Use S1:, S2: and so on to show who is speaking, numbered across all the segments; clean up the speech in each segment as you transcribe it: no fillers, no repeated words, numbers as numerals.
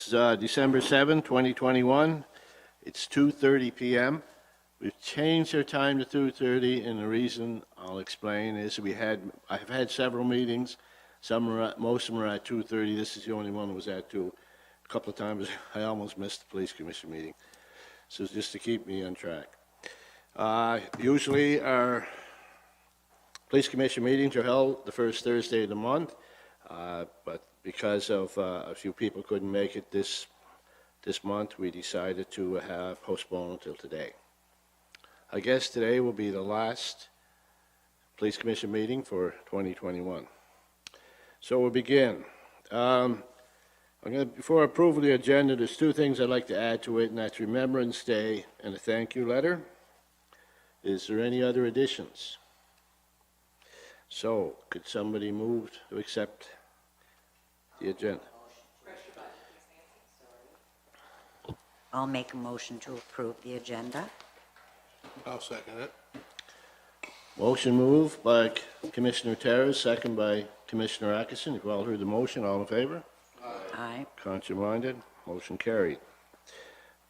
S1: It's December 7, 2021. It's 2:30 p.m. We've changed our time to 2:30, and the reason I'll explain is I've had several meetings. Most of them are at 2:30. This is the only one that was at 2. A couple of times I almost missed the police commission meeting. So it's just to keep me on track. Usually our police commission meetings are held the first Thursday of the month, but because of a few people couldn't make it this month, we decided to have postponed until today. I guess today will be the last police commission meeting for 2021. So we'll begin. Before I approve the agenda, there's two things I'd like to add to it, and that's Remembrance Day and a thank you letter. Is there any other additions? So, could somebody move to accept the agenda?
S2: I'll make a motion to approve the agenda.
S3: I'll second it.
S1: Motion moved by Commissioner Terrace, second by Commissioner Atkinson. You've all heard the motion. All in favor?
S2: Aye.
S1: Contrary-minded? Motion carried.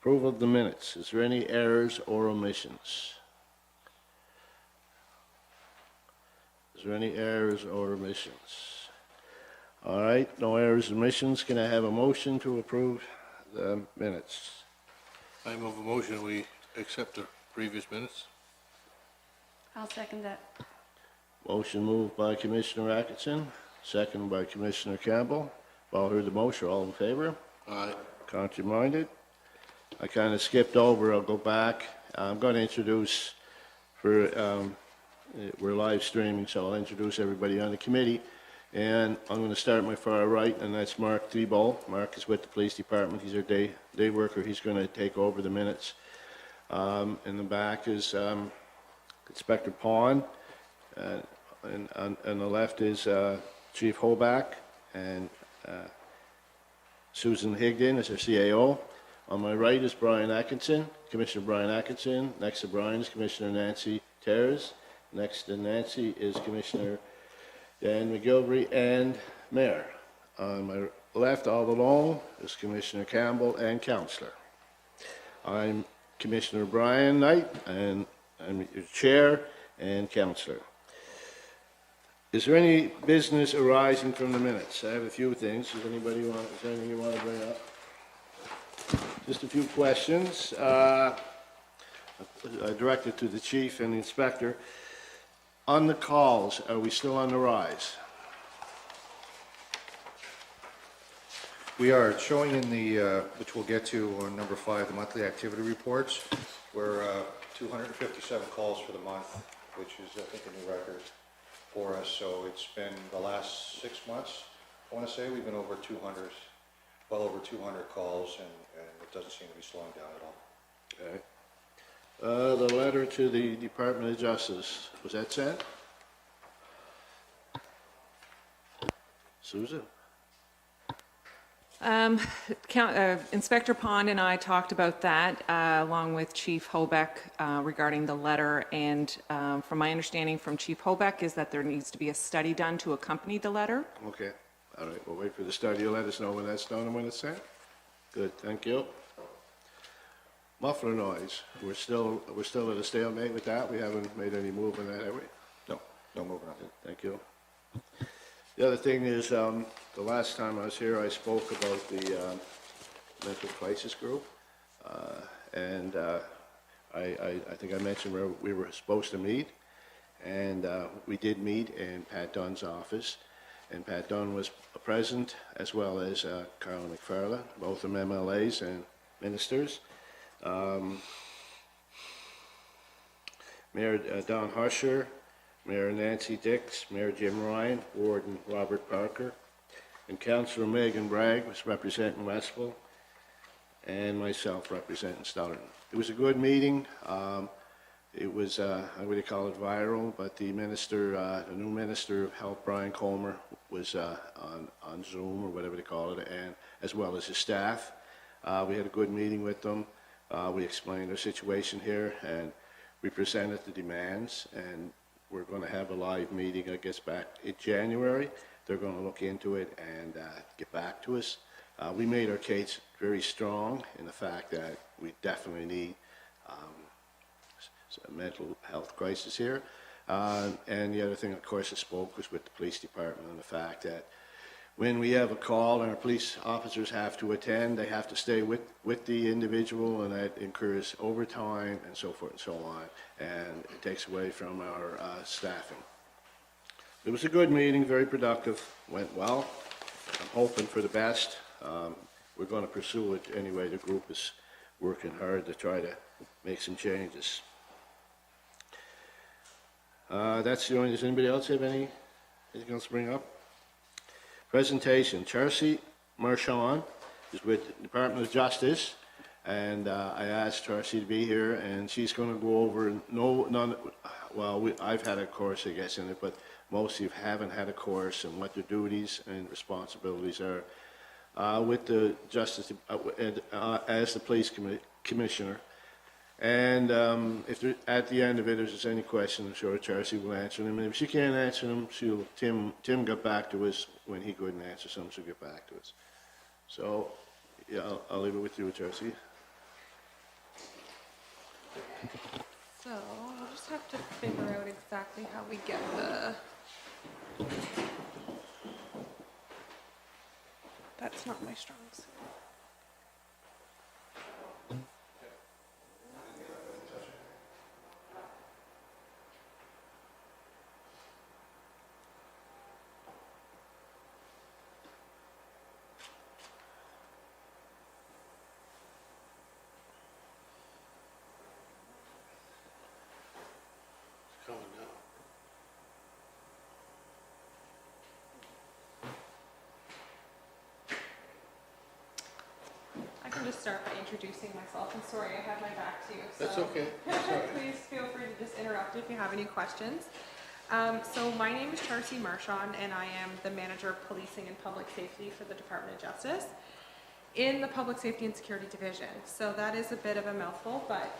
S1: Approval of the minutes. Is there any errors or omissions? Is there any errors or omissions? All right, no errors or omissions. Can I have a motion to approve the minutes?
S3: I move a motion, we accept the previous minutes.
S4: I'll second that.
S1: Motion moved by Commissioner Atkinson, second by Commissioner Campbell. All heard the motion. All in favor?
S3: Aye.
S1: Contrary-minded? I kind of skipped over. I'll go back. I'm going to introduce we're live streaming, so I'll introduce everybody on the committee. And I'm going to start at my far right, and that's Mark Thibault. Mark is with the police department. He's our day worker. He's going to take over the minutes. In the back is Inspector Pond. And on the left is Chief Hoback, and Susan Higdon is our CAO. On my right is Brian Atkinson, Commissioner Brian Atkinson. Next to Brian is Commissioner Nancy Terrace. Next to Nancy is Commissioner Dan McGilvery and Mayor. On my left all along is Commissioner Campbell and Councillor. I'm Commissioner Brian Knight, and I'm your Chair and Councillor. Is there any business arising from the minutes? I have a few things. Is there anything you want to bring up? Just a few questions. Directed to the Chief and the Inspector. On the calls, are we still on the rise?
S5: We are showing in the, which we'll get to on number 5, the monthly activity reports. We're 257 calls for the month, which is, I think, a new record for us. So it's been the last 6 months, I want to say, we've been over 200, well over 200 calls, and it doesn't seem to be slowing down at all.
S1: Okay. The letter to the Department of Justice, was that sent? Susan?
S6: Inspector Pond and I talked about that, along with Chief Hobeck, regarding the letter. And from my understanding from Chief Hobeck is that there needs to be a study done to accompany the letter.
S1: Okay. All right, we'll wait for the study. You'll let us know when that's done and when it's sent. Good, thank you. Muffler noise. We're still at a stalemate with that. We haven't made any move on that, have we?
S5: No movement on it.
S1: Thank you. The other thing is, the last time I was here, I spoke about the mental crisis group, and I think I mentioned where we were supposed to meet, and we did meet in Pat Dunn's office, and Pat Dunn was present, as well as Carla McFarlane, both of them MLAs and ministers. Mayor Don Husher, Mayor Nancy Dix, Mayor Jim Ryan, Warden Robert Parker, and Councillor Megan Bragg was representing Westville, and myself representing Stellarton. It was a good meeting. It was, I would call it viral, but the minister, the new Minister of Health, Brian Comer, was on Zoom or whatever they call it, and as well as his staff. We had a good meeting with them. We explained our situation here, and we presented the demands, and we're going to have a live meeting, I guess, back in January. They're going to look into it and get back to us. We made our case very strong in the fact that we definitely need a mental health crisis here. And the other thing, of course, I spoke was with the police department and the fact that when we have a call and our police officers have to attend, they have to stay with the individual, and that incurs overtime and so forth and so on, and it takes away from our staffing. It was a good meeting, very productive, went well. I'm hoping for the best. We're going to pursue it anyway. The group is working hard to try to make some changes. That's the only, does anybody else have anything else to bring up? Presentation, Charcy Marchand is with the Department of Justice, and I asked Charcy to be here, and she's going to go over, I've had a course, I guess, in it, but most of you haven't had a course and what their duties and responsibilities are with the Justice, as the Police Commissioner. And if there, at the end of it, if there's any questions, I'm sure Charcy will answer them. And if she can't answer them, Tim got back to us when he couldn't answer some, she'll get back to us. So, yeah, I'll leave it with you, Charcy.
S7: So we'll just have to figure out exactly how we get the. That's not my strong suit.
S3: Coming now.
S7: I can just start by introducing myself. I'm sorry I have my back to you. So
S3: That's okay. That's all right.
S7: please feel free to just interrupt if you have any questions. So my name is Charcy Marchand, and I am the Manager of Policing and Public Safety for the Department of Justice in the Public Safety and Security Division. So that is a bit of a mouthful, but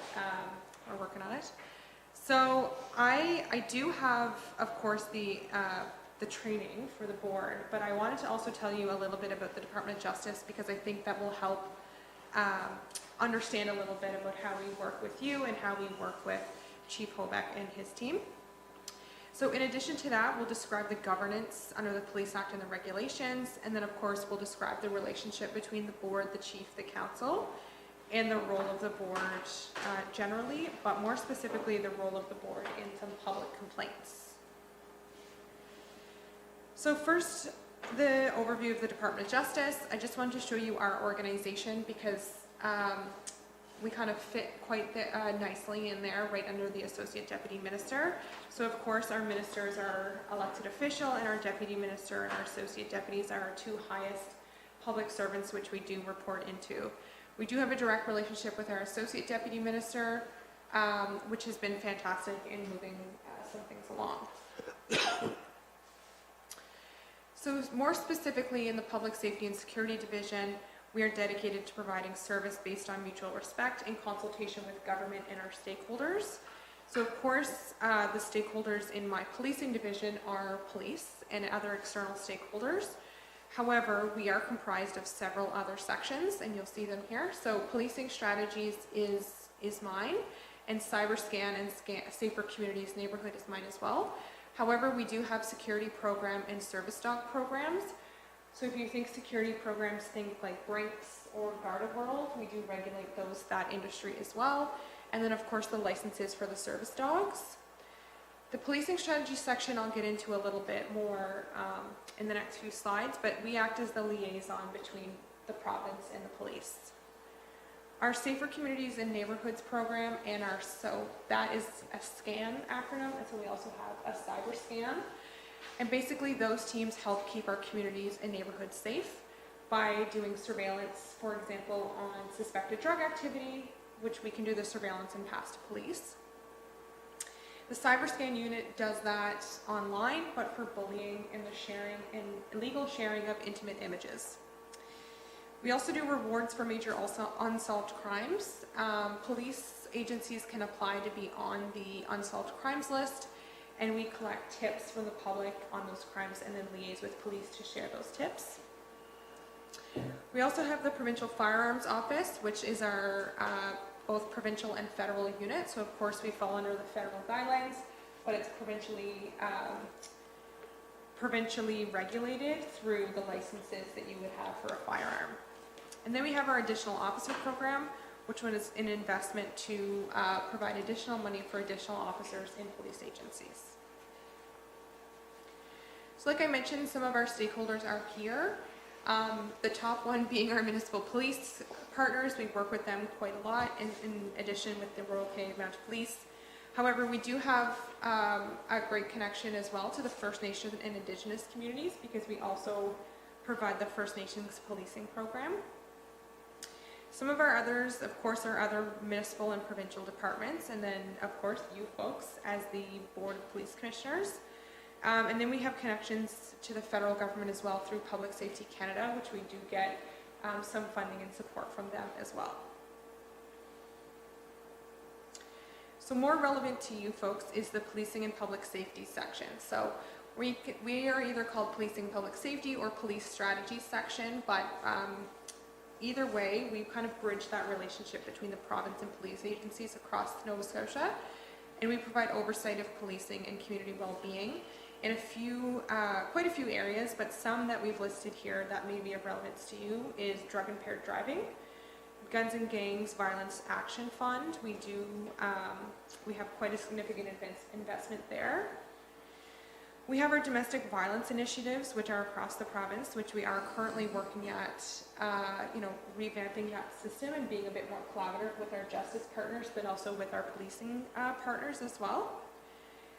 S7: we're working on it. So I do have, of course, the training for the board, but I wanted to also tell you a little bit about the Department of Justice because I think that will help understand a little bit about how we work with you and how we work with Chief Hobeck and his team. So in addition to that, we'll describe the governance under the Police Act and the regulations, and then of course we'll describe the relationship between the board, the chief, the council, and the role of the board generally, but more specifically the role of the board in some public complaints. So first, the overview of the Department of Justice. I just wanted to show you our organization because we kind of fit quite nicely in there right under the Associate Deputy Minister. So of course our ministers are elected official, and our Deputy Minister and our Associate Deputies are our two highest public servants which we do report into. We do have a direct relationship with our Associate Deputy Minister, which has been fantastic in moving some things along. So more specifically in the Public Safety and Security Division, we are dedicated to providing service based on mutual respect in consultation with government and our stakeholders. So of course, the stakeholders in my policing division are police and other external stakeholders. However, we are comprised of several other sections, and you'll see them here. So policing strategies is mine, and cyberscan and safer communities neighborhood is mine as well. However, we do have security program and service dog programs. So if you think security programs, think like Brinks or Garda World, we do regulate that industry as well. And then of course the licenses for the service dogs. The policing strategy section I'll get into a little bit more in the next few slides, but we act as the liaison between the province and the police. Our Safer Communities and Neighborhoods program, and that is a SCAN acronym, and so we also have a cyber scan. And basically those teams help keep our communities and neighborhoods safe by doing surveillance, for example, on suspected drug activity, which we can do the surveillance and pass to police. The cyberscan unit does that online, but for bullying and the sharing and illegal sharing of intimate images. We also do rewards for major unsolved crimes. Police agencies can apply to be on the unsolved crimes list, and we collect tips from the public on those crimes and then liaise with police to share those tips. We We also have the Provincial Firearms Office, which is our both provincial and federal unit. So of course we fall under the federal guidelines, but it's provincially regulated through the licenses that you would have for a firearm. And then we have our additional officer program, which one is an investment to provide additional money for additional officers in police agencies. So like I mentioned, some of our stakeholders are here. The top one being our municipal police partners. We work with them quite a lot in addition with the Royal Canadian Mounted Police. However, we do have a great connection as well to the First Nations and Indigenous communities, because we also provide the First Nations policing program. Some of our others, of course, are other municipal and provincial departments, and then, of course, you folks as the Board of Police Commissioners. And then we have connections to the federal government as well through Public Safety Canada, which we do get some funding and support from them as well. So more relevant to you folks is the policing and public safety section. So we are either called policing public safety or police strategy section, but either way, we kind of bridge that relationship between the province and police agencies across Nova Scotia, and we provide oversight of policing and community well-being in quite a few areas, but some that we've listed here that may be of relevance to you is drug impaired driving, Guns and Gangs Violence Action Fund. We have quite a significant investment there. We have our domestic violence initiatives, which are across the province, which we are currently working at, revamping that system and being a bit more collaborative with our justice partners, but also with our policing partners as well.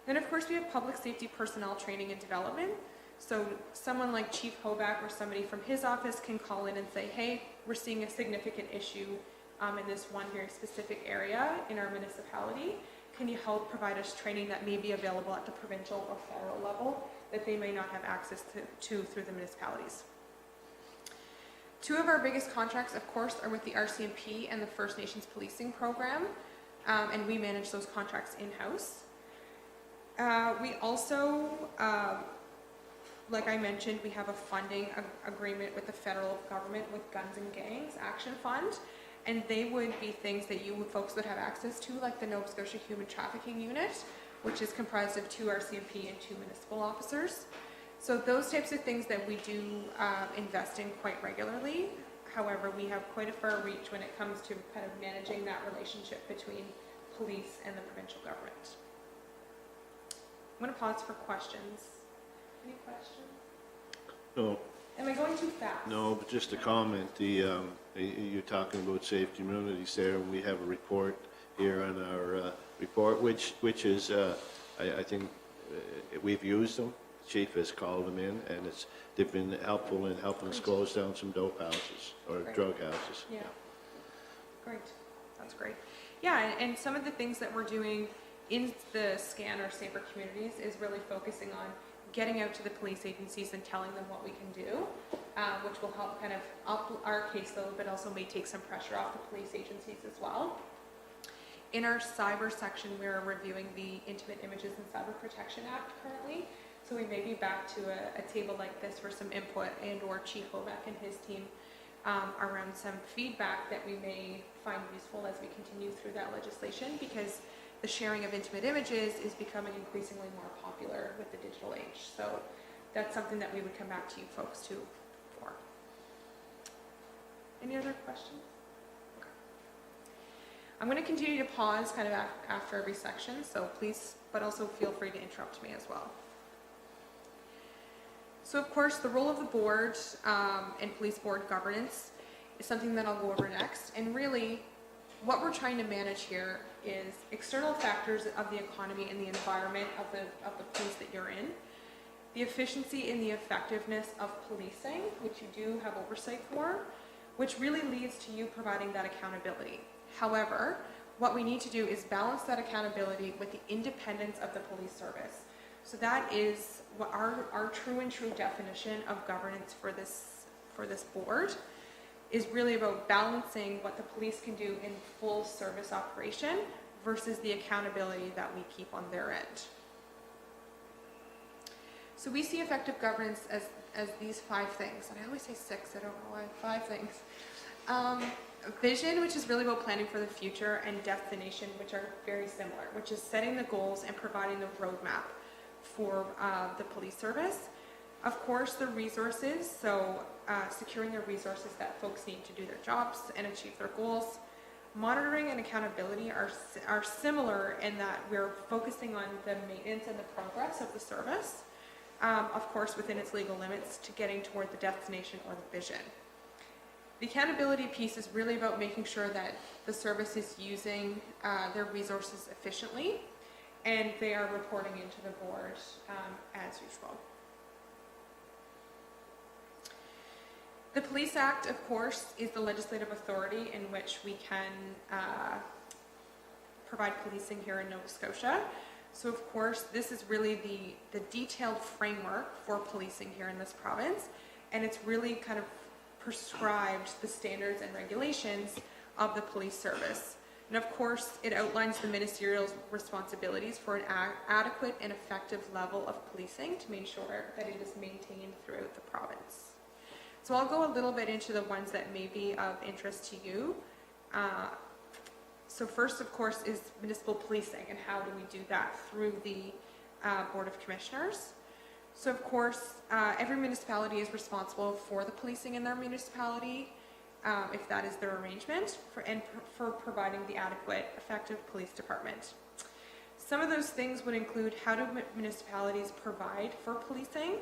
S7: Then, of course, we have public safety personnel training and development. So someone like Chief Hoback or somebody from his office can call in and say, hey, we're seeing a significant issue in this one very specific area in our municipality. Can you help provide us training that may be available at the provincial or federal level that they may not have access to through the municipalities? Two of our biggest contracts, of course, are with the RCMP and the First Nations Policing Program, and we manage those contracts in-house. We also, like I mentioned, we have a funding agreement with the federal government with Guns and Gangs Action Fund, and they would be things that you folks would have access to, like the Nova Scotia Human Trafficking Unit, which is comprised of 2 RCMP and 2 municipal officers. So those types of things that we do invest in quite regularly. However, we have quite a far reach when it comes to kind of managing that relationship between police and the provincial government. I'm going to pause for questions. Any questions?
S1: No,
S7: Am I going too fast?
S1: no, but just a comment, you're talking about safe communities there, and we have a report here on our report, which is, I think we've used them. The chief has called them in, and they've been helpful in helping us close down some dope houses or
S7: Great.
S1: drug houses.
S7: Yeah. Great. That's great. Yeah, and some of the things that we're doing in the SCAN or Safer Communities is really focusing on getting out to the police agencies and telling them what we can do, which will help kind of up our caseload, but also may take some pressure off the police agencies as well. In our cyber section, we're reviewing the Intimate Images and Cyber Protection Act currently, so we may be back to a table like this for some input, and or Chief Hoback and his team around some feedback that we may find useful as we continue through that legislation, because the sharing of intimate images is becoming increasingly more popular with the digital age. So that's something that we would come back to you folks to for. Any other questions? Okay. I'm going to continue to pause kind of after every section, so please, but also feel free to interrupt me as well. So of course, the role of the board and police board governance is something that I'll go over next. And really, what we're trying to manage here is external factors of the economy and the environment of the place that you're in, the efficiency and the effectiveness of policing, which you do have oversight for, which really leads to you providing that accountability. However, what we need to do is balance that accountability with the independence of the police service. So that is what our true definition of governance for this board is really about balancing what the police can do in full service operation versus the accountability that we keep on their end. So we see effective governance as these 5 things, and I always say 6, I don't know why, 5 things. Vision, which is really about planning for the future, and destination, which are very similar, which is setting the goals and providing the roadmap for the police service. Of course, the resources, so securing the resources that folks need to do their jobs and achieve their goals. Monitoring and accountability are similar in that we're focusing on the maintenance and the progress of the service, of course within its legal limits, to getting toward the destination or the vision. The accountability piece is really about making sure that the service is using their resources efficiently, and they are reporting into the board as usual. The Police Act, of course, is the legislative authority in which we can provide policing here in Nova Scotia. So of course, this is really the detailed framework for policing here in this province, and it's really kind of prescribed the standards and regulations of the police service. And of course, it outlines the ministerial responsibilities for an adequate and effective level of policing to make sure that it is maintained throughout the province. So I'll go a little bit into the ones that may be of interest to you. So first, of course, is municipal policing, and how do we do that through the Board of Commissioners. So of course, every municipality is responsible for the policing in their municipality, if that is their arrangement, for providing the adequate, effective police department. Some of those things would include, how do municipalities provide for policing?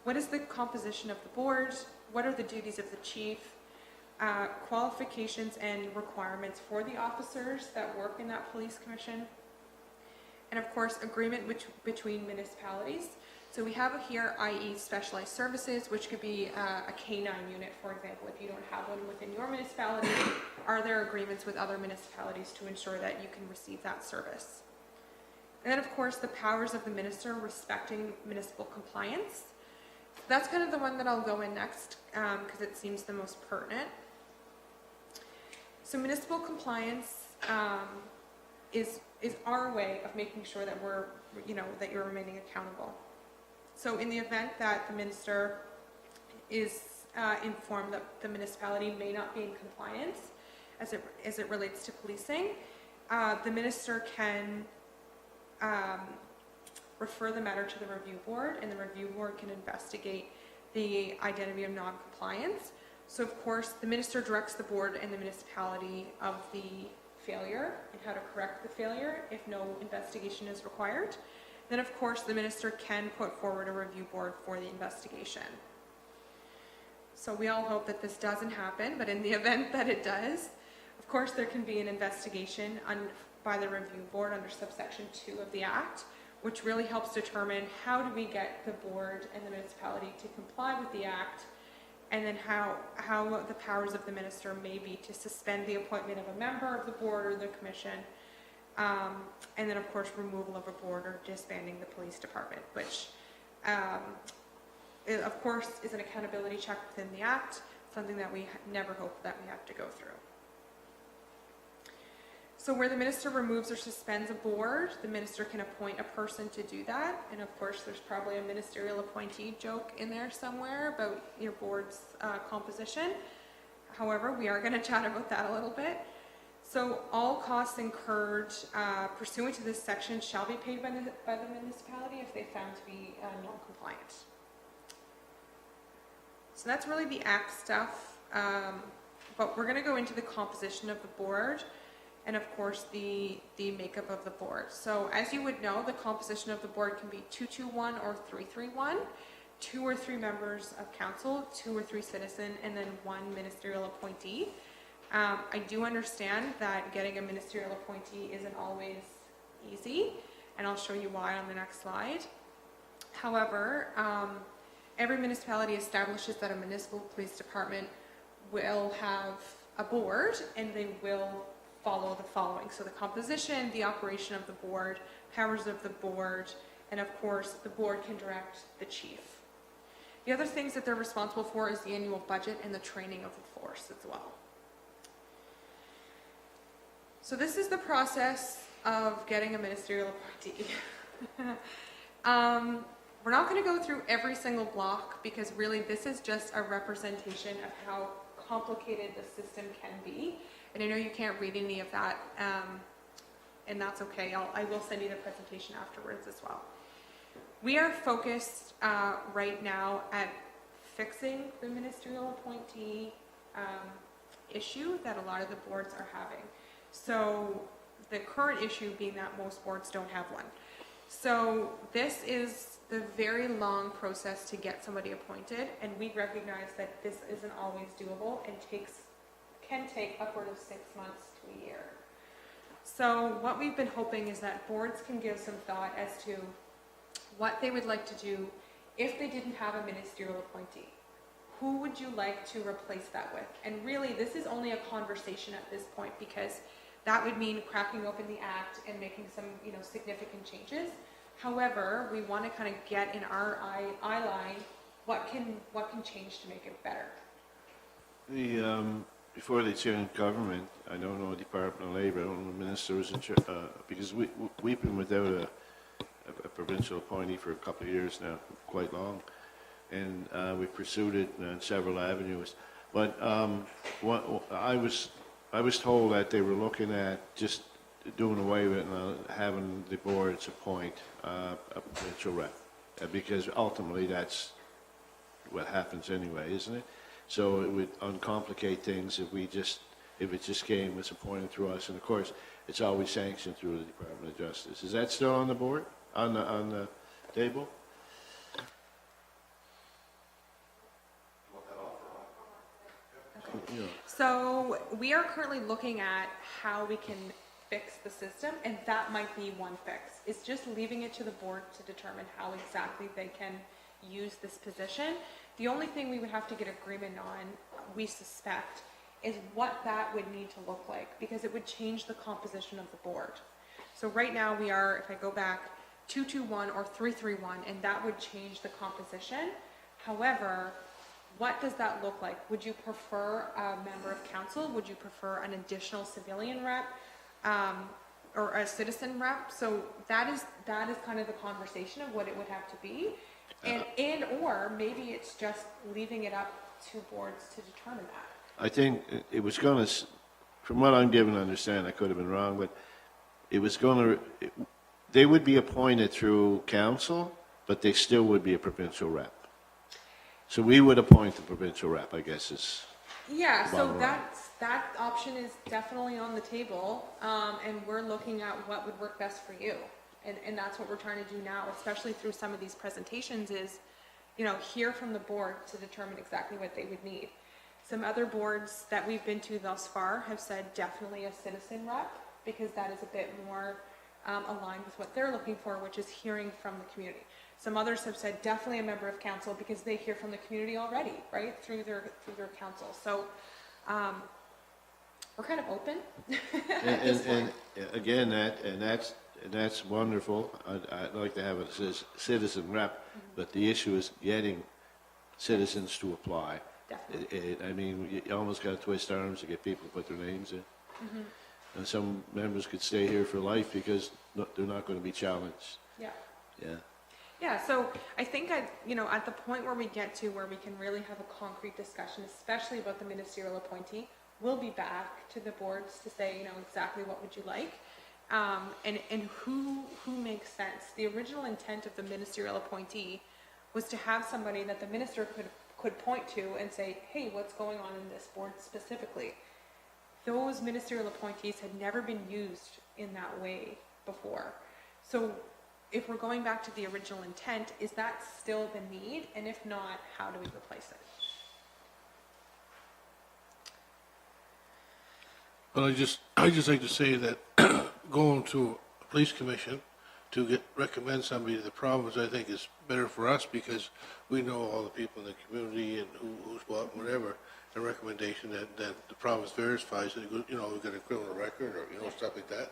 S7: What is the composition of the board? What are the duties of the chief? Qualifications and requirements for the officers that work in that police commission. And of course, agreement between municipalities. So we have here, i.e. specialized services, which could be a K-9 unit, for example. If you don't have one within your municipality, are there agreements with other municipalities to ensure that you can receive that service? And then of course, the powers of the minister respecting municipal compliance. That's kind of the one that I'll go in next, because it seems the most pertinent. So municipal compliance is our way of making sure that that you're remaining accountable. So in the event that the minister is informed that the municipality may not be in compliance as it relates to policing, the minister can refer the matter to the review board, and the review board can investigate the identity of non-compliance. So of course, the minister directs the board and the municipality of the failure and how to correct the failure if no investigation is required. Then of course, the minister can put forward a review board for the investigation. So we all hope that this doesn't happen, but in the event that it does, of course, there can be an investigation by the review board under subsection 2 of the Act, which really helps determine how do we get the board and the municipality to comply with the Act, and then how the powers of the minister may be to suspend the appointment of a member of the board or the commission, and then of course removal of a board or disbanding the police department, which of course is an accountability check within the Act, something that we never hope that we have to go through. So where the minister removes or suspends a board, the minister can appoint a person to do that. And of course, there's probably a ministerial appointee joke in there somewhere about your board's composition. However, we are going to chat about that a little bit. So all costs incurred pursuant to this section shall be paid by the municipality if they found to be non-compliant. So that's really the Act stuff. But we're going to go into the composition of the board, and of course the makeup of the board. So as you would know, the composition of the board can be 221 or 331, 2 or 3 members of council, 2 or 3 citizen, and then 1 ministerial appointee. I do understand that getting a ministerial appointee isn't always easy, and I'll show you why on the next slide. However, every municipality establishes that a municipal police department will have a board, and they will follow the following. So the composition, the operation of the board, powers of the board, and of course the board can direct the chief. The other things that they're responsible for is the annual budget and the training of the force as well. So this is the process of getting a ministerial appointee. we're not going to go through every single block because really this is just a representation of how complicated the system can be. And I know you can't read any of that, and that's okay. I will send you the presentation afterwards as well. We are focused right now at fixing the ministerial appointee issue that a lot of the boards are having. So the current issue being that most boards don't have one. So this is the very long process to get somebody appointed, and we recognize that this isn't always doable and can take upward of 6 months to a year. So what we've been hoping is that boards can give some thought as to what they would like to do if they didn't have a ministerial appointee. Who would you like to replace that with? And really, this is only a conversation at this point because that would mean cracking open the act and making some, significant changes. However, we want to kind of get in our eye line what can change to make it better.
S1: Before they changed government, I don't know, Department of Labor, I don't know, the minister was in charge, because we've been without a provincial appointee for a couple of years now, quite long. And we pursued it on several avenues. But I was told that they were looking at just doing away with having the boards appoint a provincial rep, because ultimately that's what happens anyway, isn't it? So it would uncomplicate things if it just came, was appointed through us, and of course it's always sanctioned through the Department of Justice. Is that still on the board, on the table? Yeah.
S7: So we are currently looking at how we can fix the system, and that might be one fix. It's just leaving it to the board to determine how exactly they can use this position. The only thing we would have to get agreement on, we suspect, is what that would need to look like, because it would change the composition of the board. So right now we are, if I go back, 2-2-1 or 3-3-1, and that would change the composition. However, what does that look like? Would you prefer a member of council? Would you prefer an additional civilian rep or a citizen rep? So that is kind of the conversation of what it would have to be. Or maybe it's just leaving it up to boards to determine that.
S1: I think it was going to, from what I'm given to understand, I could have been wrong, but it was going to, they would be appointed through council, but they still would be a provincial rep. So we would appoint the provincial rep, I guess is.
S7: Yeah, so
S1: bottom line.
S7: that option is definitely on the table, and we're looking at what would work best for you. And that's what we're trying to do now, especially through some of these presentations is, hear from the board to determine exactly what they would need. Some other boards that we've been to thus far have said definitely a citizen rep, because that is a bit more aligned with what they're looking for, which is hearing from the community. Some others have said definitely a member of council because they hear from the community already, right, through their council. So we're kind of open.
S1: And again, that's wonderful. I'd like to have a citizen rep, but the issue is getting citizens to apply.
S7: Definitely.
S1: I mean, you almost got to twist arms to get people to put their names in.
S7: Mm-hmm.
S1: And some members could stay here for life because they're not going to be challenged.
S7: Yeah.
S1: Yeah.
S7: Yeah, so I think at the point where we get to where we can really have a concrete discussion, especially about the ministerial appointee, we'll be back to the boards to say, exactly what would you like, and who makes sense. The original intent of the ministerial appointee was to have somebody that the minister could point to and say, hey, what's going on in this board specifically? Those ministerial appointees had never been used in that way before. So if we're going back to the original intent, is that still the need? And if not, how do we replace it?
S3: Well, I just like to say that going to a police commission to recommend somebody to the province, I think is better for us because we know all the people in the community and who's what, whatever. A recommendation that the province verifies that, we've got a criminal record or, stuff like that.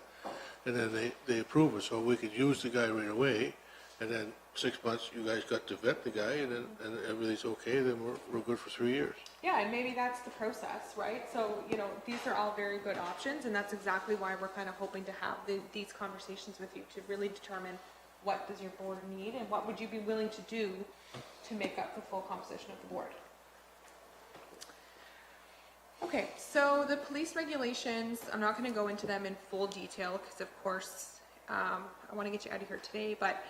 S3: And then they approve it. So we could use the guy right away. And then 6 months, you guys got to vet the guy and everything's okay. Then we're good for 3 years.
S7: Yeah, and maybe that's the process, right? So, these are all very good options, and that's exactly why we're kind of hoping to have these conversations with you to really determine what does your board need and what would you be willing to do to make up the full composition of the board. Okay, so the police regulations, I'm not going to go into them in full detail because of course I want to get you out of here today, but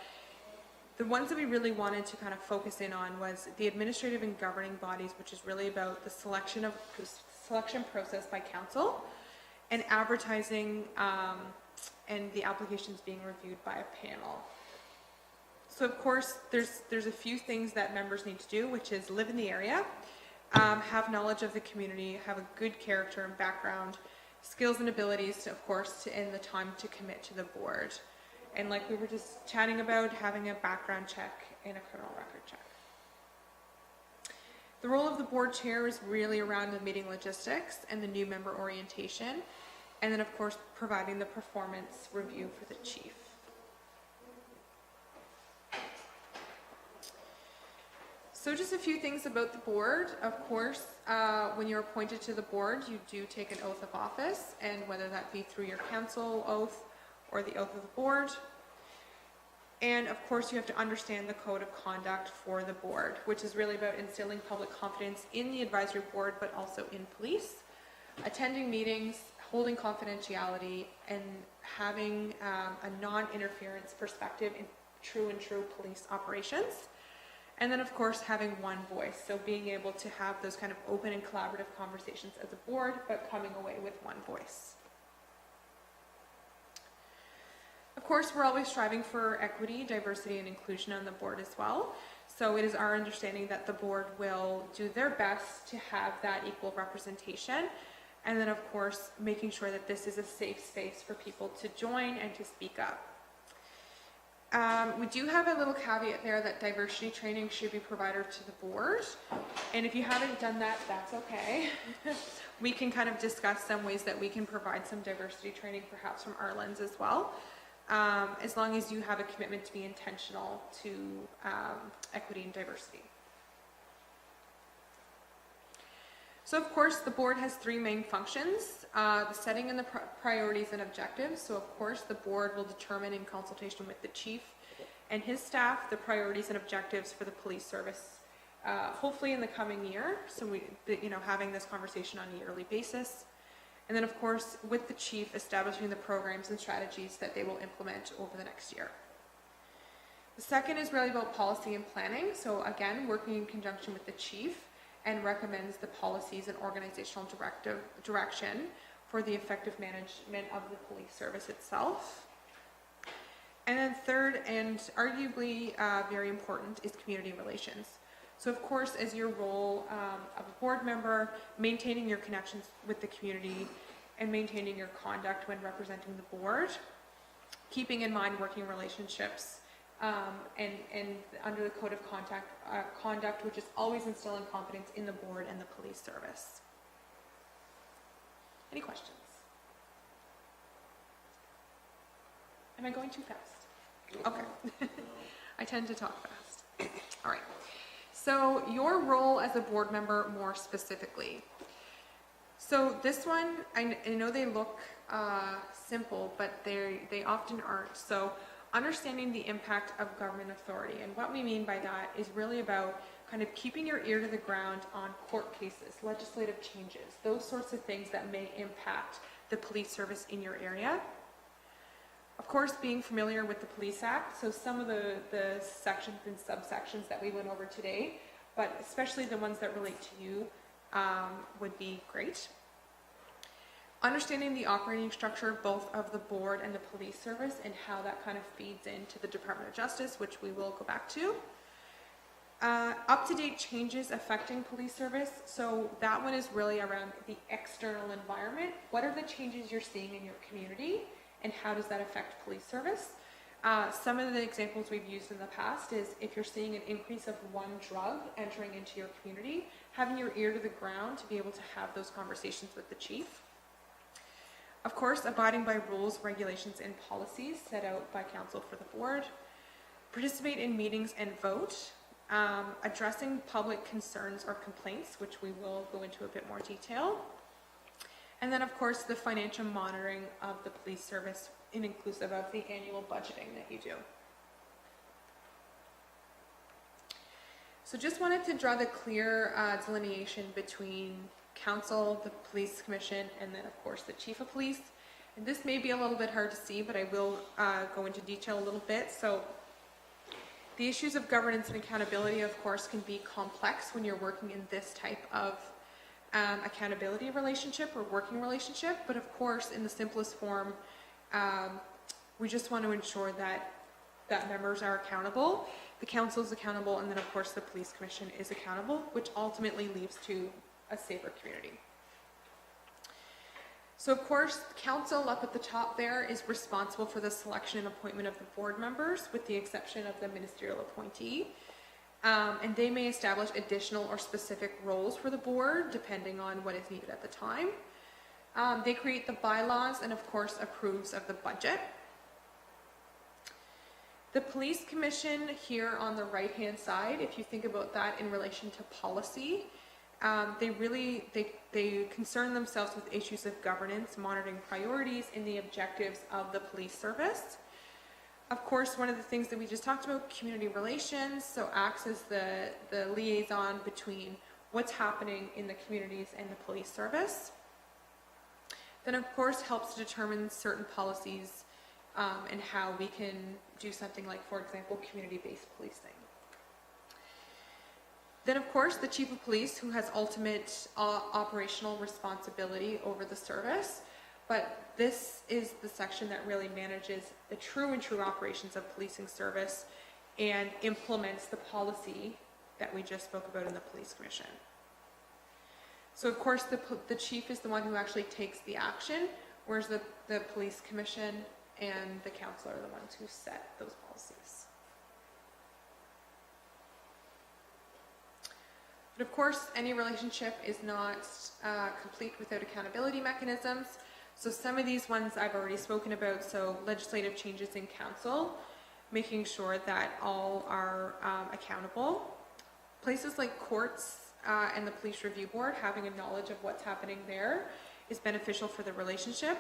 S7: the ones that we really wanted to kind of focus in on was the administrative and governing bodies, which is really about the selection process by council, and advertising and the applications being reviewed by a panel. So of course, there's a few things that members need to do, which is live in the area, have knowledge of the community, have a good character and background, skills and abilities, of course, and the time to commit to the board. And like we were just chatting about, having a background check and a criminal record check. The role of the board chair is really around the meeting logistics and the new member orientation, and then of course providing the performance review for the chief. So just a few things about the board. Of course, when you're appointed to the board, you do take an oath of office, and whether that be through your council oath or the oath of the board. And of course, you have to understand the code of conduct for the board, which is really about instilling public confidence in the advisory board, but also in police, attending meetings, holding confidentiality, and having a non-interference perspective in true police operations. And then of course, having one voice. So being able to have those kind of open and collaborative conversations as a board, but coming away with one voice. Of course, we're always striving for equity, diversity, and inclusion on the board as well. So it is our understanding that the board will do their best to have that equal representation. And then of course, making sure that this is a safe space for people to join and to speak up. We do have a little caveat there that diversity training should be provided to the board. And if you haven't done that, that's okay. We can kind of discuss some ways that we can provide some diversity training, perhaps from our lens as well. As long as you have a commitment to be intentional to equity and diversity. So of course, the board has three main functions, the setting and the priorities and objectives. So of course, the board will determine in consultation with the chief and his staff the priorities and objectives for the police service, hopefully in the coming year. So having this conversation on a yearly basis. And then of course, with the chief, establishing the programs and strategies that they will implement over the next year. The second is really about policy and planning. So again, working in conjunction with the chief, and recommends the policies and organizational direction for the effective management of the police service itself. And then third, and arguably very important, is community relations. So of course, as your role of a board member, maintaining your connections with the community and maintaining your conduct when representing the board, keeping in mind working relationships, and under the code of conduct, which is always instilling confidence in the board and the police service. Any questions? Am I going too fast? Okay. I tend to talk fast. All right. So your role as a board member more specifically. So this one, I know they look simple, but they often aren't. So understanding the impact of government authority. And what we mean by that is really about kind of keeping your ear to the ground on court cases, legislative changes, those sorts of things that may impact the police service in your area. Of course, being familiar with the Police Act, so some of the sections and subsections that we went over today, but especially the ones that relate to you would be great. Understanding the operating structure both of the board and the police service and how that kind of feeds into the Department of Justice, which we will go back to. Up-to-date changes affecting police service. So that one is really around the external environment. What are the changes you're seeing in your community and how does that affect police service? Some of the examples we've used in the past is if you're seeing an increase of one drug entering into your community, having your ear to the ground to be able to have those conversations with the chief. Of course, abiding by rules, regulations, and policies set out by council for the board. Participate in meetings and vote. Addressing public concerns or complaints, which we will go into a bit more detail. And then, of course, the financial monitoring of the police service, inclusive of the annual budgeting that you do. So just wanted to draw the clear delineation between council, the police commission, and then of course the chief of police. And this may be a little bit hard to see, but I will go into detail a little bit. So the issues of governance and accountability, of course, can be complex when you're working in this type of accountability relationship or working relationship. But of course, in the simplest form, we just want to ensure that members are accountable, the council is accountable, and then of course the police commission is accountable, which ultimately leads to a safer community. So of course, council up at the top there is responsible for the selection and appointment of the board members, with the exception of the ministerial appointee. And they may establish additional or specific roles for the board, depending on what is needed at the time. They create the bylaws and of course approves of the budget. The police commission here on the right-hand side, if you think about that in relation to policy, they concern themselves with issues of governance, monitoring priorities, and the objectives of the police service. Of course, one of the things that we just talked about, community relations, so acts as the liaison between what's happening in the communities and the police service. Then of course helps to determine certain policies and how we can do something like, for example, community-based policing. Then of course the chief of police, who has ultimate operational responsibility over the service, but this is the section that really manages the true operations of policing service and implements the policy that we just spoke about in the police commission. So of course the chief is the one who actually takes the action, whereas the police commission and the council are the ones who set those policies. But of course, any relationship is not complete without accountability mechanisms. So some of these ones I've already spoken about, so legislative changes in council, making sure that all are accountable. Places like courts and the police review board, having a knowledge of what's happening there is beneficial for the relationship.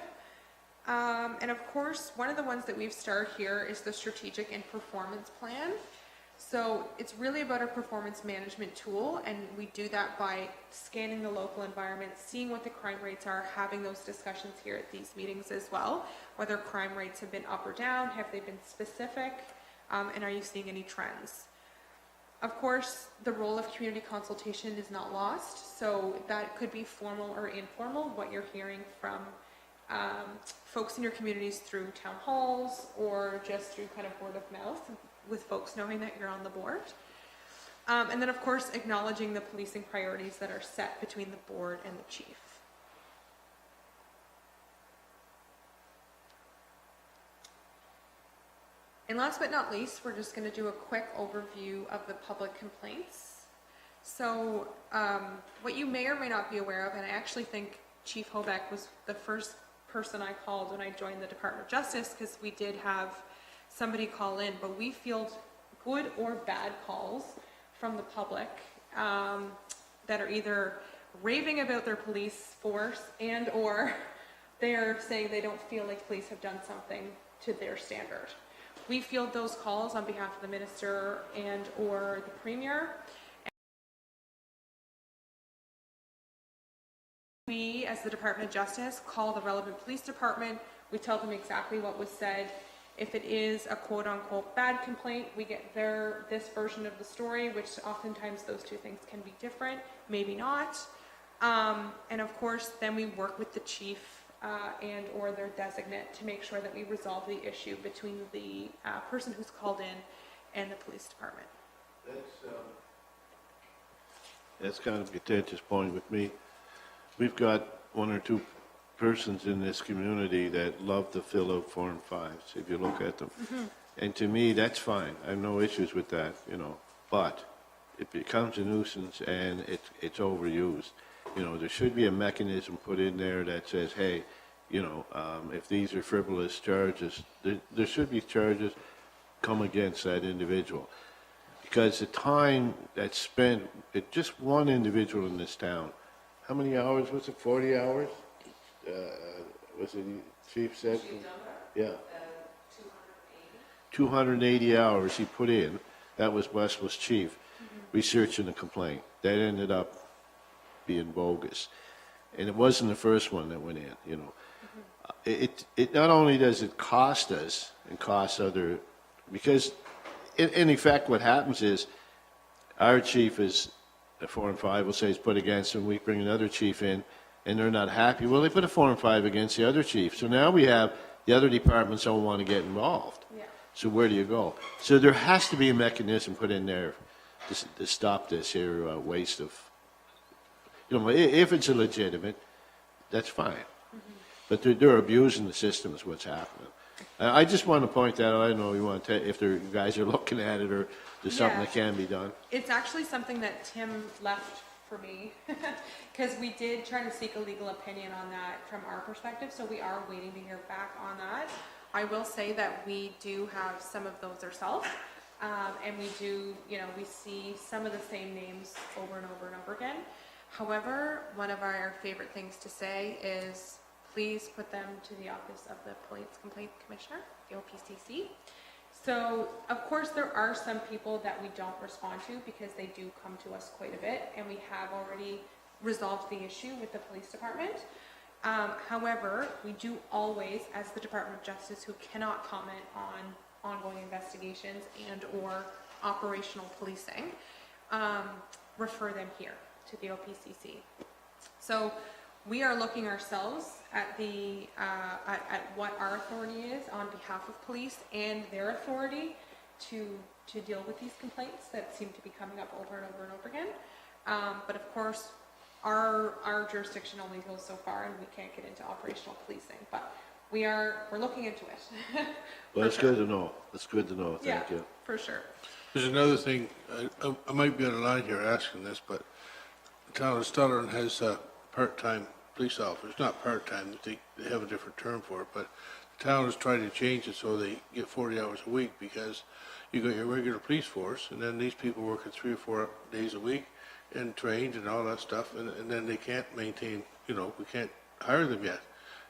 S7: And of course, one of the ones that we've started here is the strategic and performance plan. So it's really about a performance management tool, and we do that by scanning the local environment, seeing what the crime rates are, having those discussions here at these meetings as well, whether crime rates have been up or down, have they been specific, and are you seeing any trends? Of course, the role of community consultation is not lost, so that could be formal or informal, what you're hearing from folks in your communities through town halls or just through kind of word of mouth with folks knowing that you're on the board. And then of course acknowledging the policing priorities that are set between the board and the chief. And last but not least, we're just going to do a quick overview of the public complaints. So what you may or may not be aware of, and I actually think Chief Hobeck was the first person I called when I joined the Department of Justice, because we did have somebody call in, but we field good or bad calls from the public that are either raving about their police force and or they're saying they don't feel like police have done something to their standard. We field those calls on behalf of the minister and or the premier. We, as the Department of Justice, call the relevant police department. We tell them exactly what was said. If it is a quote-unquote bad complaint, we get this version of the story, which oftentimes those two things can be different, maybe not. And of course, then we work with the chief and or their designate to make sure that we resolve the issue between the person who's called in and the police department.
S1: That's kind of a contentious point with me. We've got one or two persons in this community that love to fill out Form 5s, if you look at them. Mm-hmm. And to me, that's fine. I have no issues with that, you know. But it becomes a nuisance and it's overused. You know, there should be a mechanism put in there that says, hey, you know, if these are frivolous charges, there should be charges come against that individual. Because the time that's spent, just one individual in this town, how many hours was it? 40 hours? Was it Chief said? Yeah. 280 hours he put in. That was West was Chief. Mm-hmm. researching the complaint. That ended up being bogus. And it wasn't the first one that went in, you know. It not only does it cost us and cost other, because in effect what happens is our chief is, a 4 and 5 will say is put against him, we bring another chief in and they're not happy. Well, they put a 4 and 5 against the other chief. So now we have, the other departments don't want to get involved.
S7: Yeah.
S1: So where do you go? So there has to be a mechanism put in there to stop this here waste of, you know, if it's a legitimate, that's fine. But they're abusing the system is what's happening. I just want to point that out. I don't know you want to, if you guys are looking at it or there's something
S7: Yeah.
S1: that can be done.
S7: It's actually something that Tim left for me, because we did try to seek a legal opinion on that from our perspective, so we are waiting to hear back on that. I will say that we do have some of those ourselves, and we do, you know, we see some of the same names over and over and over again. However, one of our favorite things to say is, please put them to the Office of the Police Complaint Commissioner, the OPCC. So, of course, there are some people that we don't respond to because they do come to us quite a bit, and we have already resolved the issue with the police department. However, we do always, as the Department of Justice, who cannot comment on ongoing investigations and or operational policing, refer them here to the OPCC. So we are looking ourselves at the at what our authority is on behalf of police and their authority to deal with these complaints that seem to be coming up over and over and over again. But of course, our jurisdiction only goes so far, and we can't get into operational policing. But we're looking into it.
S1: Well, that's good to know. That's good to know.
S7: Yeah,
S1: Thank you.
S7: for sure.
S3: There's another thing, I might be on the line here asking this, but the town of Stellarton has part-time police officers, not part-time, they have a different term for it, but the town is trying to change it so they get 40 hours a week, because you got your regular police force, and then these people working 3 or 4 days a week and trained and all that stuff, and then they can't maintain, you know, we can't hire them yet.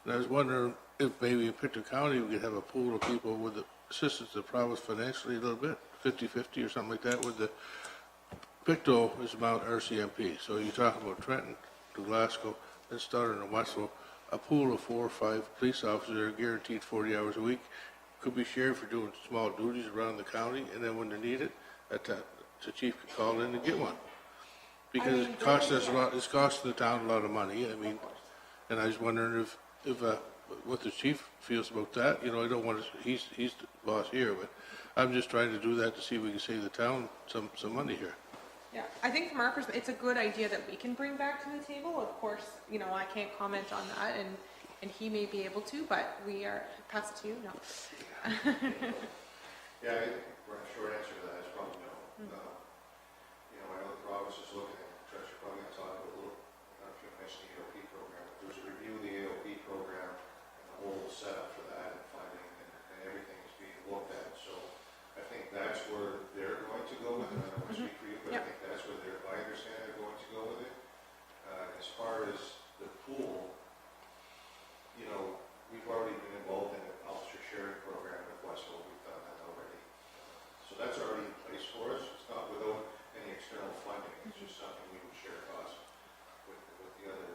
S3: And I was wondering if maybe in Pictou County we could have a pool of people with the assistance of the province financially a little bit, 50-50 or something like that, with the Pictou is about RCMP, so you're talking about Trenton to Glasgow, then Stellarton and Westfield, a pool of 4 or 5 police officers that are guaranteed 40 hours a week, could be shared for doing small duties around the county, and then when they need it, the chief could call in and get one. Because it costs us a lot, it's costing the town a lot of money, I mean, and I was wondering if what the chief feels about that, you know, I don't want to, he's the boss here, but I'm just trying to do that to see if we can save the town some money here.
S7: Yeah, I think from our perspective, it's a good idea that we can bring back to the table. Of course, you know, I can't comment on that, and he may be able to, but we are, pass it to you, no.
S5: Yeah, I think the short answer to that is probably no. You know, I know the province is looking at, Treasurer probably going to talk about a little, I don't know if you mentioned the AOP program, but there's a review of the AOP program and the whole setup for that and funding and everything is being looked at. So I think that's where they're going to go with it. I don't want to speak for you, but I think that's where I understand they're going to go with it. As far as the pool, you know, we've already been involved in an officer sharing program with Westfield. We've done that already. So that's already in place for us. It's not without any external funding. It's just something we would share costs with the other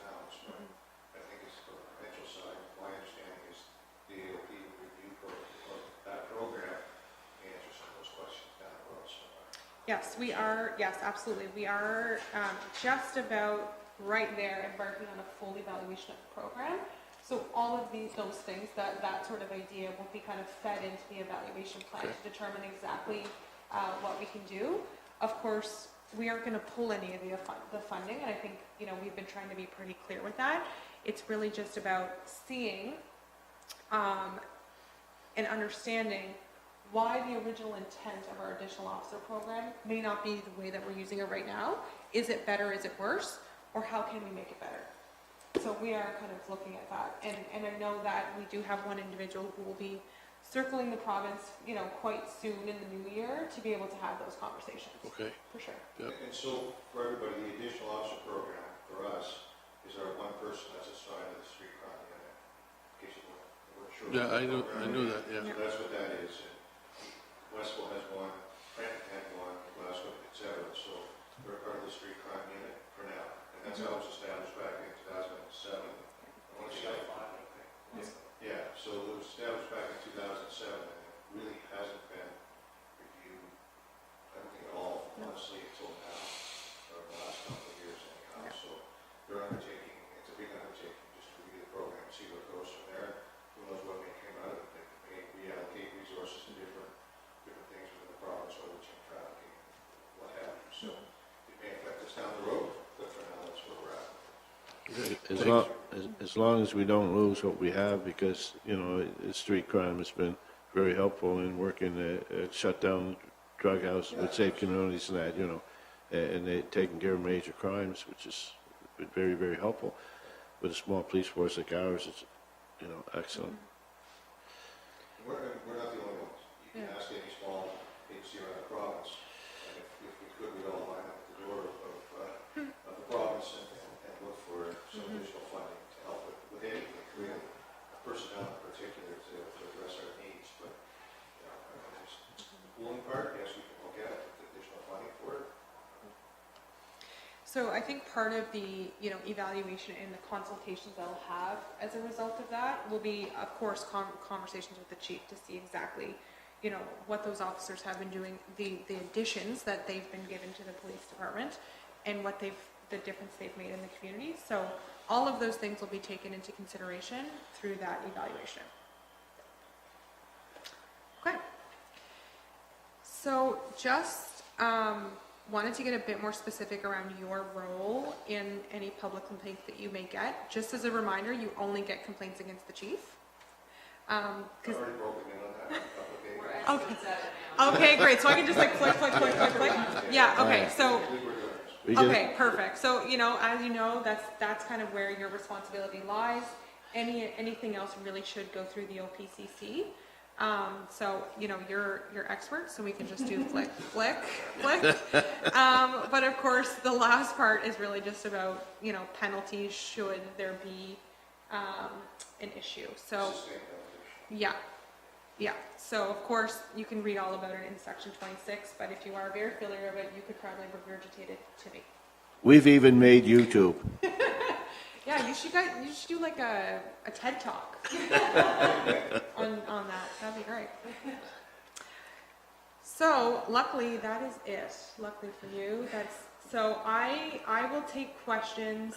S5: towns. But I think it's for the financial side. My understanding is the AOP review program, or that program, answers some of those questions down the road. So,
S7: Yes, we are, yes, absolutely. We are just about right there embarking on a full evaluation of the program. So all of those things, that sort of idea will be kind of fed into the evaluation plan to determine exactly what we can do. Of course, we aren't going to pull any of the funding, and I think, you know, we've been trying to be pretty clear with that. It's really just about seeing and understanding why the original intent of our additional officer program may not be the way that we're using it right now. Is it better? Is it worse? Or how can we make it better? So we are kind of looking at that. And I know that we do have one individual who will be circling the province, you know, quite soon in the new year to be able to have those conversations.
S3: Okay.
S7: For sure.
S3: Yep.
S5: and so for everybody, the additional officer program for us is our one person that's assigned to the street crime unit. In case you weren't sure.
S3: Yeah,
S5: what
S3: I
S5: the
S3: knew
S5: program
S3: I knew
S5: is.
S3: that, yeah.
S5: So that's what that is. And Westfield has one, Trenton had one, cetera. So they're part of the street crime unit for now. And that's how it was established back in 2007. I want to say, yeah, so it was established back in 2007, and it really hasn't been reviewed, I don't think at all, honestly, until now, or the last couple of years anyhow. So they're undertaking, it's a big undertaking, just to review the program, see where it goes from there. Who knows what may come out of it. They may reallocate resources to different things within the province, whether it's in trafficking, what have you. So it may affect us down the road, but for now, that's where we're at.
S1: As long as we don't lose what we have, because, you know, street crime has been very helpful in working to shut down drug houses with safe communities and that, you know, and they taking care of major crimes, which is very, very helpful. With a small police force like ours, it's, you know, excellent.
S5: We're not the only ones. You can ask any small agency around the province, and if we could, we'd all line up at the door of the province and look for some additional funding to help with anything, really, personnel in particular to address our needs. But, you know, the pooling part, yes, we can look at it, with additional funding for it.
S7: So I think part of the, you know, evaluation and the consultations I'll have as a result of that will be, of course, conversations with the chief to see exactly, you know, what those officers have been doing, the additions that they've been given to the police department, and what the difference they've made in the community. So all of those things will be taken into consideration through that evaluation. Okay. So just wanted to get a bit more specific around your role in any public complaints that you may get. Just as a reminder, you only get complaints against the chief.
S5: I've already broken in on that a couple of days.
S7: Okay. Okay, great. So I can just like flick. Yeah, okay. So,
S1: We get-
S7: okay, perfect. So, you know, as you know, that's kind of where your responsibility lies. Anything else really should go through the OPCC. So, you know, you're expert, so we can just do flick. But of course, the last part is really just about, you know, penalties should there be an issue. So, yeah. So, of course, you can read all about it in section 26, but if you are very familiar with it, you could probably regurgitate it to me.
S1: We've even made YouTube.
S7: Yeah, you should do like a TED Talk on that. That'd be great. So luckily that is it. Luckily for you, so I will take questions,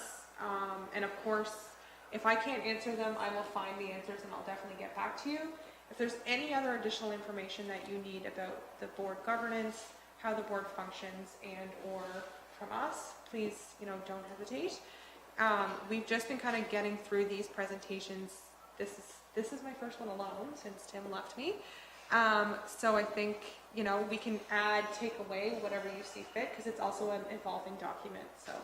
S7: and of course, if I can't answer them, I will find the answers and I'll definitely get back to you. If there's any other additional information that you need about the board governance, how the board functions, and or from us, please, you know, don't hesitate. We've just been kind of getting through these presentations. This is my first one alone since Tim left me. So I think, you know, we can take away whatever you see fit, because it's also an evolving document. So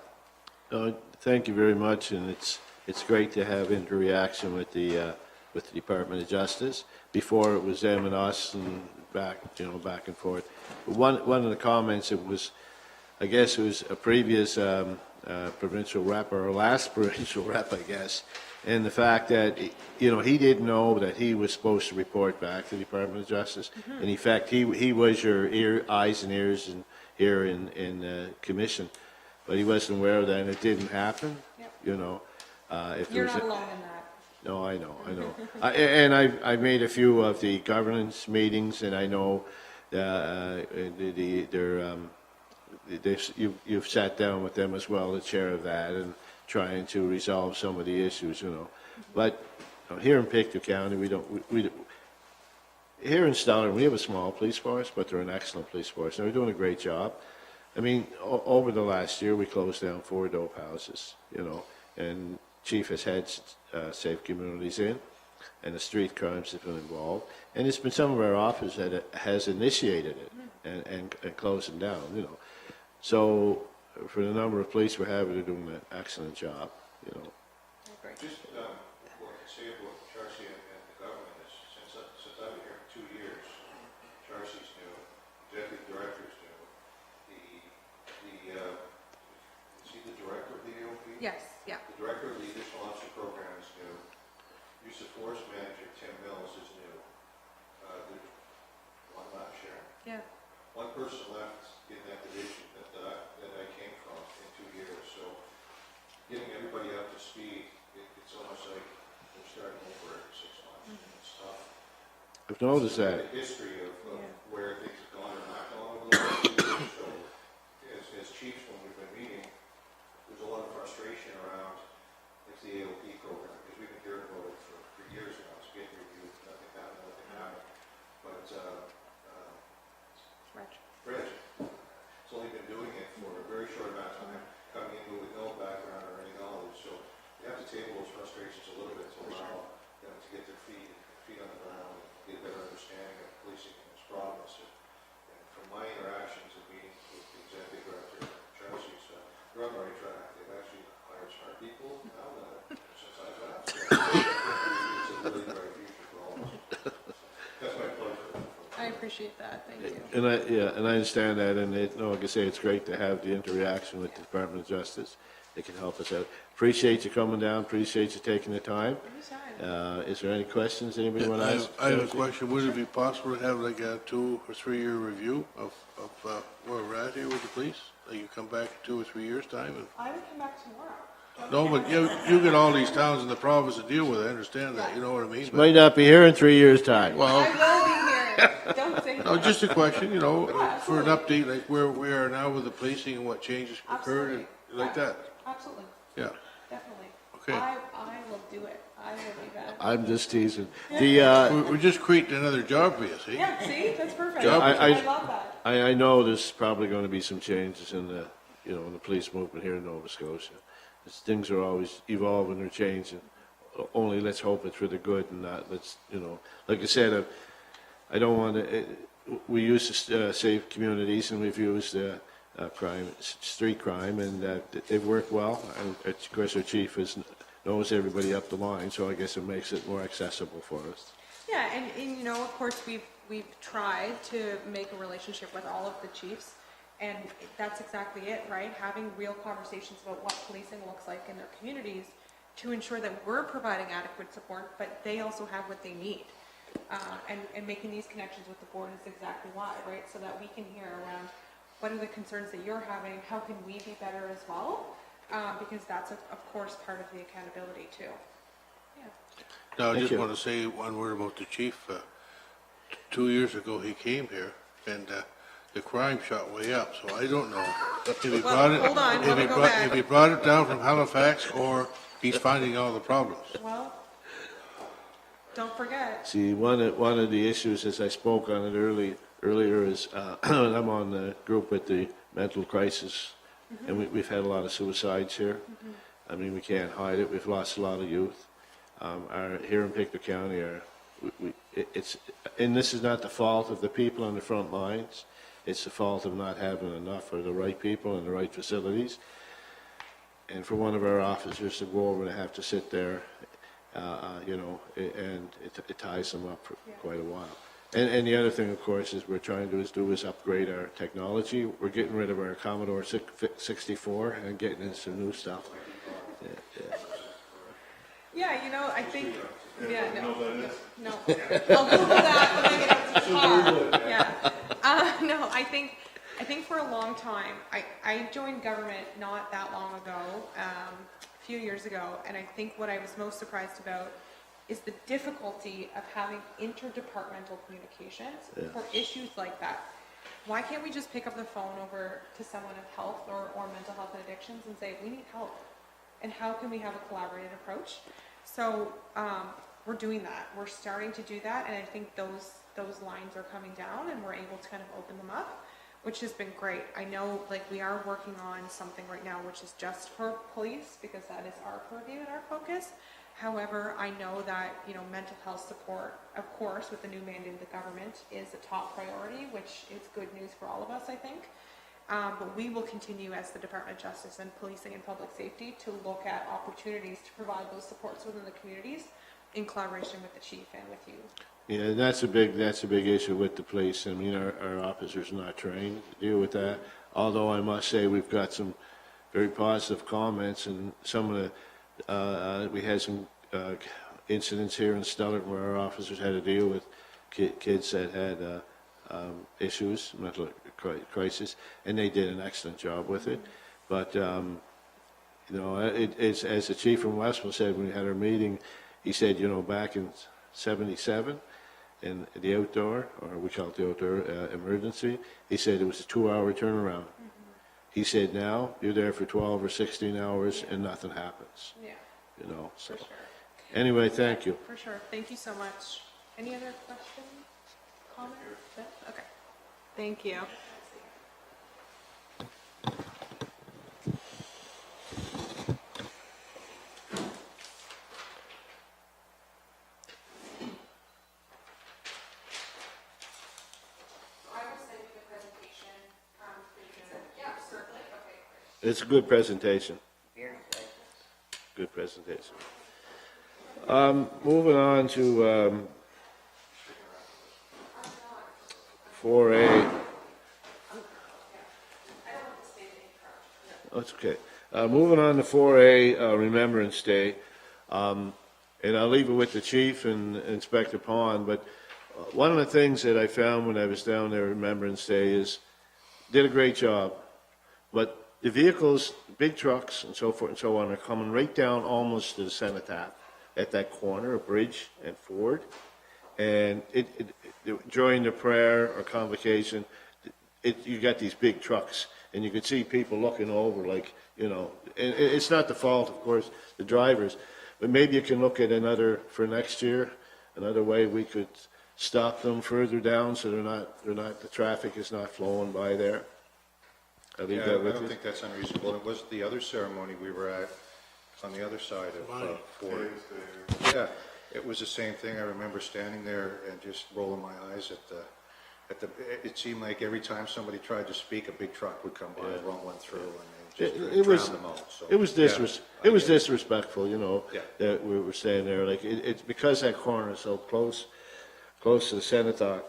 S1: Thank you very much, and it's great to have interaction with the Department of Justice. Before it was them and us, and back and forth. But one of the comments, I guess it was a previous provincial rep, or last provincial rep, I guess, and the fact that, you know, he didn't know that he was supposed to report back to the Department of Justice. And in fact, he was your eyes and ears here in the commission, but he wasn't aware of that, and it didn't happen.
S7: Yep.
S1: You know, if
S7: you're
S1: there was
S7: not alone in that.
S1: No, I know. And I've made a few of the governance meetings, and I know you've sat down with them as well, the chair of that, and trying to resolve some of the issues, you know. But here in Pictou County, here in Stellarton, we have a small police force, but they're an excellent police force, and they're doing a great job. I mean, over the last year, we closed down 4 dope houses, you know, and Chief has had safe communities in, and the street crimes have been involved, and it's been some of our officers that has initiated it and closed them down, you know. So for the number of police we have, they're doing an excellent job, you know.
S5: Just what I can say about Charcy and the government is, since I've been here 2 years, Charcy's new, Deputy Director's new, is he the Director of the AOP?
S7: Yes, yeah.
S5: The Director of the Additional Officer Program is new. Use of Force Manager Tim Mills is new. There's one left, Sharon.
S7: Yeah.
S5: One person left in that division starting over every 6 months. It's tough.
S1: I've noticed that.
S5: The history of where things have gone or not gone over the last few years. So as chiefs, when we've been meeting, there's a lot of frustration around like the AOP program, because we've been hearing about it for years now. It's getting reviewed, nothing happened. But Reg, it's only been doing it for a very short amount of time, coming in with no background or any knowledge. So you have to table those frustrations a little bit to allow them to get their feet on the ground and get a better understanding of policing and its problems. And from my interactions and meetings with the executive director, Chelsea's, they're on the right track. They've actually hired smart people now since I've left. So it's a really bright future for all of us. That's my pleasure.
S7: I appreciate that, thank you.
S1: And I understand that, and like I say, it's great to have the interaction with the Department of Justice. It can help us out. Appreciate you coming down, appreciate you taking the time.
S7: Anytime.
S1: Is there any questions anybody want to ask?
S3: I have a question. Would it be possible to have like a 2 or 3 year review of where we're at here with the police? Like you come back in 2 or 3 years' time and
S7: I would come back tomorrow.
S3: no, but you get all these towns in the province to deal with. I understand that. You know what I mean? But,
S1: Might not be here in 3 years' time.
S3: well,
S7: I will be here. Don't say
S3: no,
S7: that.
S3: just a question. You know,
S7: Yeah,
S3: for an
S7: absolutely.
S3: update, like where we are now with the policing and what changes occurred and like that.
S7: Absolutely,
S3: Yeah.
S7: definitely.
S3: Okay.
S7: I will do it. I will be back.
S1: I'm just teasing.
S3: We're just creating another job for you. See?
S7: Yeah, see, that's perfect.
S3: Job-
S7: I love that.
S1: I know there's probably going to be some changes in the, in the police movement here in Nova Scotia. Things are always evolving or changing. Only let's hope it's for the good and not let's, like I said, I don't want to, we used to save communities and we've used street crime, and they've worked well. And of course, our chief knows everybody up the line, so I guess it makes it more accessible for us.
S7: Yeah, and of course, we've tried to make a relationship with all of the chiefs, and that's exactly it, right? Having real conversations about what policing looks like in their communities to ensure that we're providing adequate support, but they also have what they need. And making these connections with the board is exactly why, right? So that we can hear around what are the concerns that you're having, how can we be better as well? Because that's, of course, part of the accountability too. Yeah.
S3: Now, I
S1: Thank
S3: just
S1: you.
S3: want to say one word about the chief. 2 years ago, he came here, and the crime shot way up. So I don't know if he brought it.
S7: hold on,
S3: if
S7: let
S3: he
S7: me go
S3: brought,
S7: back.
S3: if he brought it down from Halifax, or he's finding all the problems.
S7: Well, don't forget.
S1: See, one of the issues, as I spoke on it earlier, is I'm on the group with the mental crisis, and we've had a lot of suicides here. I mean, we can't hide it. We've lost a lot of youth. Here in Pictou County, and this is not the fault of the people on the front lines. It's the fault of not having enough of the right people in the right facilities. And for one of our officers to go over and have to sit there, and it ties them up for quite a while. And the other thing, of course, is we're trying to do is upgrade our technology. We're getting rid of our Commodore 64 and getting into some new stuff.
S7: Yeah, I think, no. I'll Google that when I get out to the car. Yeah. No, I think for a long time, I joined government not that long ago, a few years ago, and I think what I was most surprised about is the difficulty of having interdepartmental communications for issues like that. Why can't we just pick up the phone over to someone of health or mental health and addictions and say, we need help? And how can we have a collaborative approach? So we're doing that. We're starting to do that, and I think those lines are coming down, and we're able to kind of open them up, which has been great. I know, we are working on something right now which is just for police, because that is our purview and our focus. However, I know that, mental health support, of course, with the new mandate of the government, is a top priority, which is good news for all of us, I think. But we will continue as the Department of Justice and Policing and Public Safety to look at opportunities to provide those supports within the communities in collaboration with the chief and with you.
S1: Yeah, that's a big issue with the police. I mean, our officers are not trained to deal with that. Although I must say we've got some very positive comments, and some of the we had some incidents here in Stellarton where our officers had to deal with kids that had issues, mental crisis, and they did an excellent job with it. But it's as the chief from Westmore said when we had our meeting, He said, you know, back in 77, in the outdoor, or we call it the outdoor emergency, he said it was a 2-hour turnaround. He said now, you're there for 12 or 16 hours and nothing happens,
S7: Yeah,
S1: you know, so.
S7: for sure.
S1: Anyway, thank you.
S7: For sure. Thank you so much. Any other questions, comments? Okay. Thank you.
S1: It's a good presentation.
S2: Very good.
S1: Good presentation. Moving on to 4A. That's okay. Moving on to 4A, Remembrance Day. And I'll leave it with the chief and Inspector Pond, but one of the things that I found when I was down there Remembrance Day is, did a great job, but the vehicles, big trucks and so forth and so on, are coming right down almost to the cenotaph at that corner of Bridge and Ford. And during the prayer or convocation, you got these big trucks, and you could see people looking over like, you know, and it's not the fault, of course, the drivers, but maybe you can look at another, for next year, another way we could stop them further down so the traffic is not flowing by there. I leave
S5: Yeah,
S1: that
S5: I
S1: with
S5: don't
S1: you.
S5: think that's unreasonable. It was the other ceremony we were at on the other side of Ford. Yeah, it was the same thing. I remember standing there and just rolling my eyes at the, it seemed like every time somebody tried to speak, a big truck would come by and run one through and
S1: It was,
S5: drown them out. So,
S1: it was
S5: yeah,
S1: disrespectful, you know,
S5: Yeah.
S1: that we were staying there. Like, it's because that corner is so close to the cenotaph.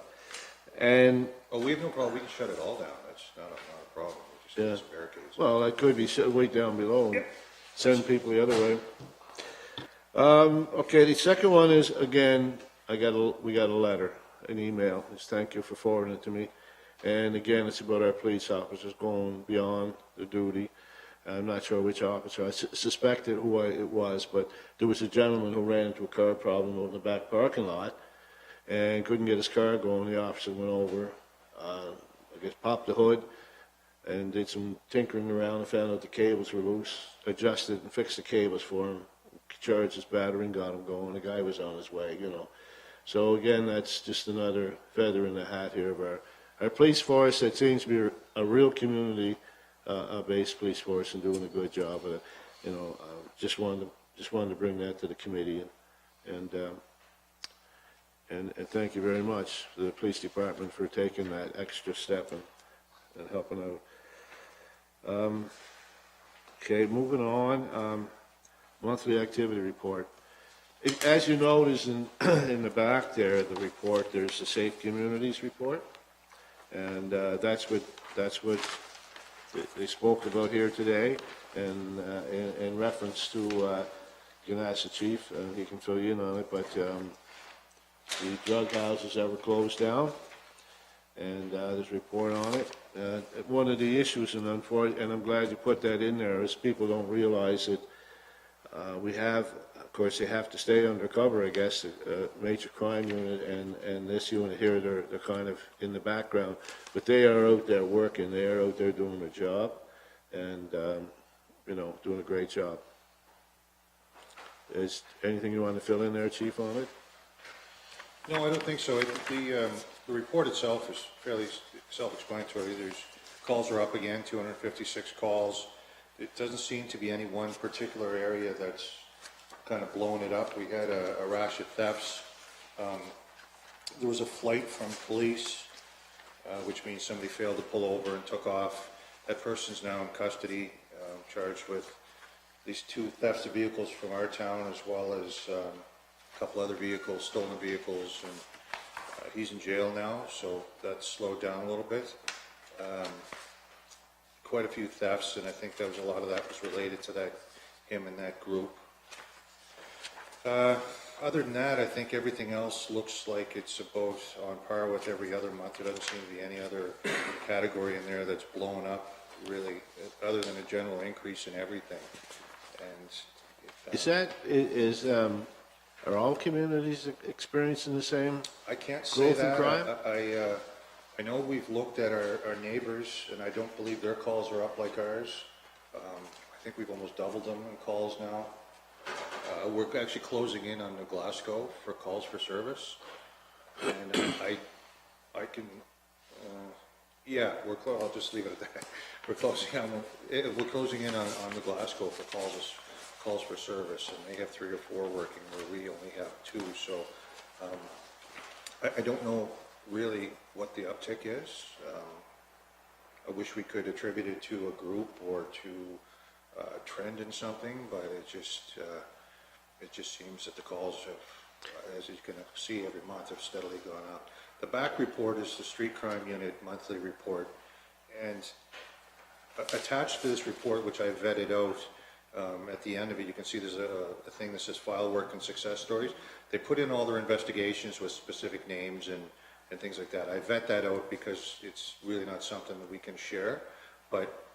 S1: And,
S5: Oh, we have no problem. We can shut it all down. That's not a problem. We just
S1: Yeah.
S5: have some barricades.
S1: well, that could be way down below and send people the other way. Okay, the second one is, again, we got a letter, an email. It's thank you for forwarding it to me. And again, it's about our police officers going beyond their duty. I'm not sure which officer. I suspected who it was, but there was a gentleman who ran into a car problem over the back parking lot and couldn't get his car going. The officer went over, I guess popped the hood and did some tinkering around and found out the cables were loose, adjusted and fixed the cables for him, charged his battery and got him going. The guy was on his way, you know. So again, that's just another feather in the hat here of our police force. That seems to be a real community based police force and doing a good job of it. You know, just wanted to bring that to the committee and thank you very much to the police department for taking that extra step and helping out. Okay, moving on. Monthly activity report. As you notice in the back there, the report, there's the Safe Communities report, and that's what they spoke about here today, and in reference to, you can ask the chief, he can fill you in on it, but the drug houses that were closed down, and there's a report on it. One of the issues, and I'm glad you put that in there, is people don't realize that we have, of course, they have to stay undercover, I guess, the major crime unit and this unit here, they're kind of in the background, but they are out there working, they are out there doing their job, and, you know, doing a great job. Is anything you want to fill in there, Chief, on it?
S5: No, I don't think so. The report itself is fairly self-explanatory. Calls are up again, 256 calls. It doesn't seem to be any one particular area that's kind of blowing it up. We had a rash of thefts. There was a flight from police, which means somebody failed to pull over and took off. That person's now in custody, charged with at least 2 thefts of vehicles from our town, as well as a couple other vehicles, stolen vehicles, and he's in jail now, so that's slowed down a little bit. Quite a few thefts, and I think that was a lot of that was related to him and that group. Other than that, I think everything else looks like it's about on par with every other month. There doesn't seem to be any other category in there that's blowing up, really, other than a general increase in everything. And
S1: Are all communities experiencing the same?
S5: I can't say
S1: Growth in
S5: that.
S1: crime?
S5: I know we've looked at our neighbors, and I don't believe their calls are up like ours. I think we've almost doubled them in calls now. We're actually closing in on New Glasgow for calls for service. And I can, yeah, I'll just leave it at that. We're closing in on New Glasgow for calls for service, and they have 3 or 4 working where we only have 2. So I don't know really what the uptick is. I wish we could attribute it to a group or to a trend in something, but it just seems that the calls have, as you can see every month, have steadily gone up. The back report is the street crime unit monthly report, and attached to this report, which I vetted out, at the end of it, you can see there's a thing that says file work and success stories. They put in all their investigations with specific names and things like that. I vet that out because it's really not something that we can share, but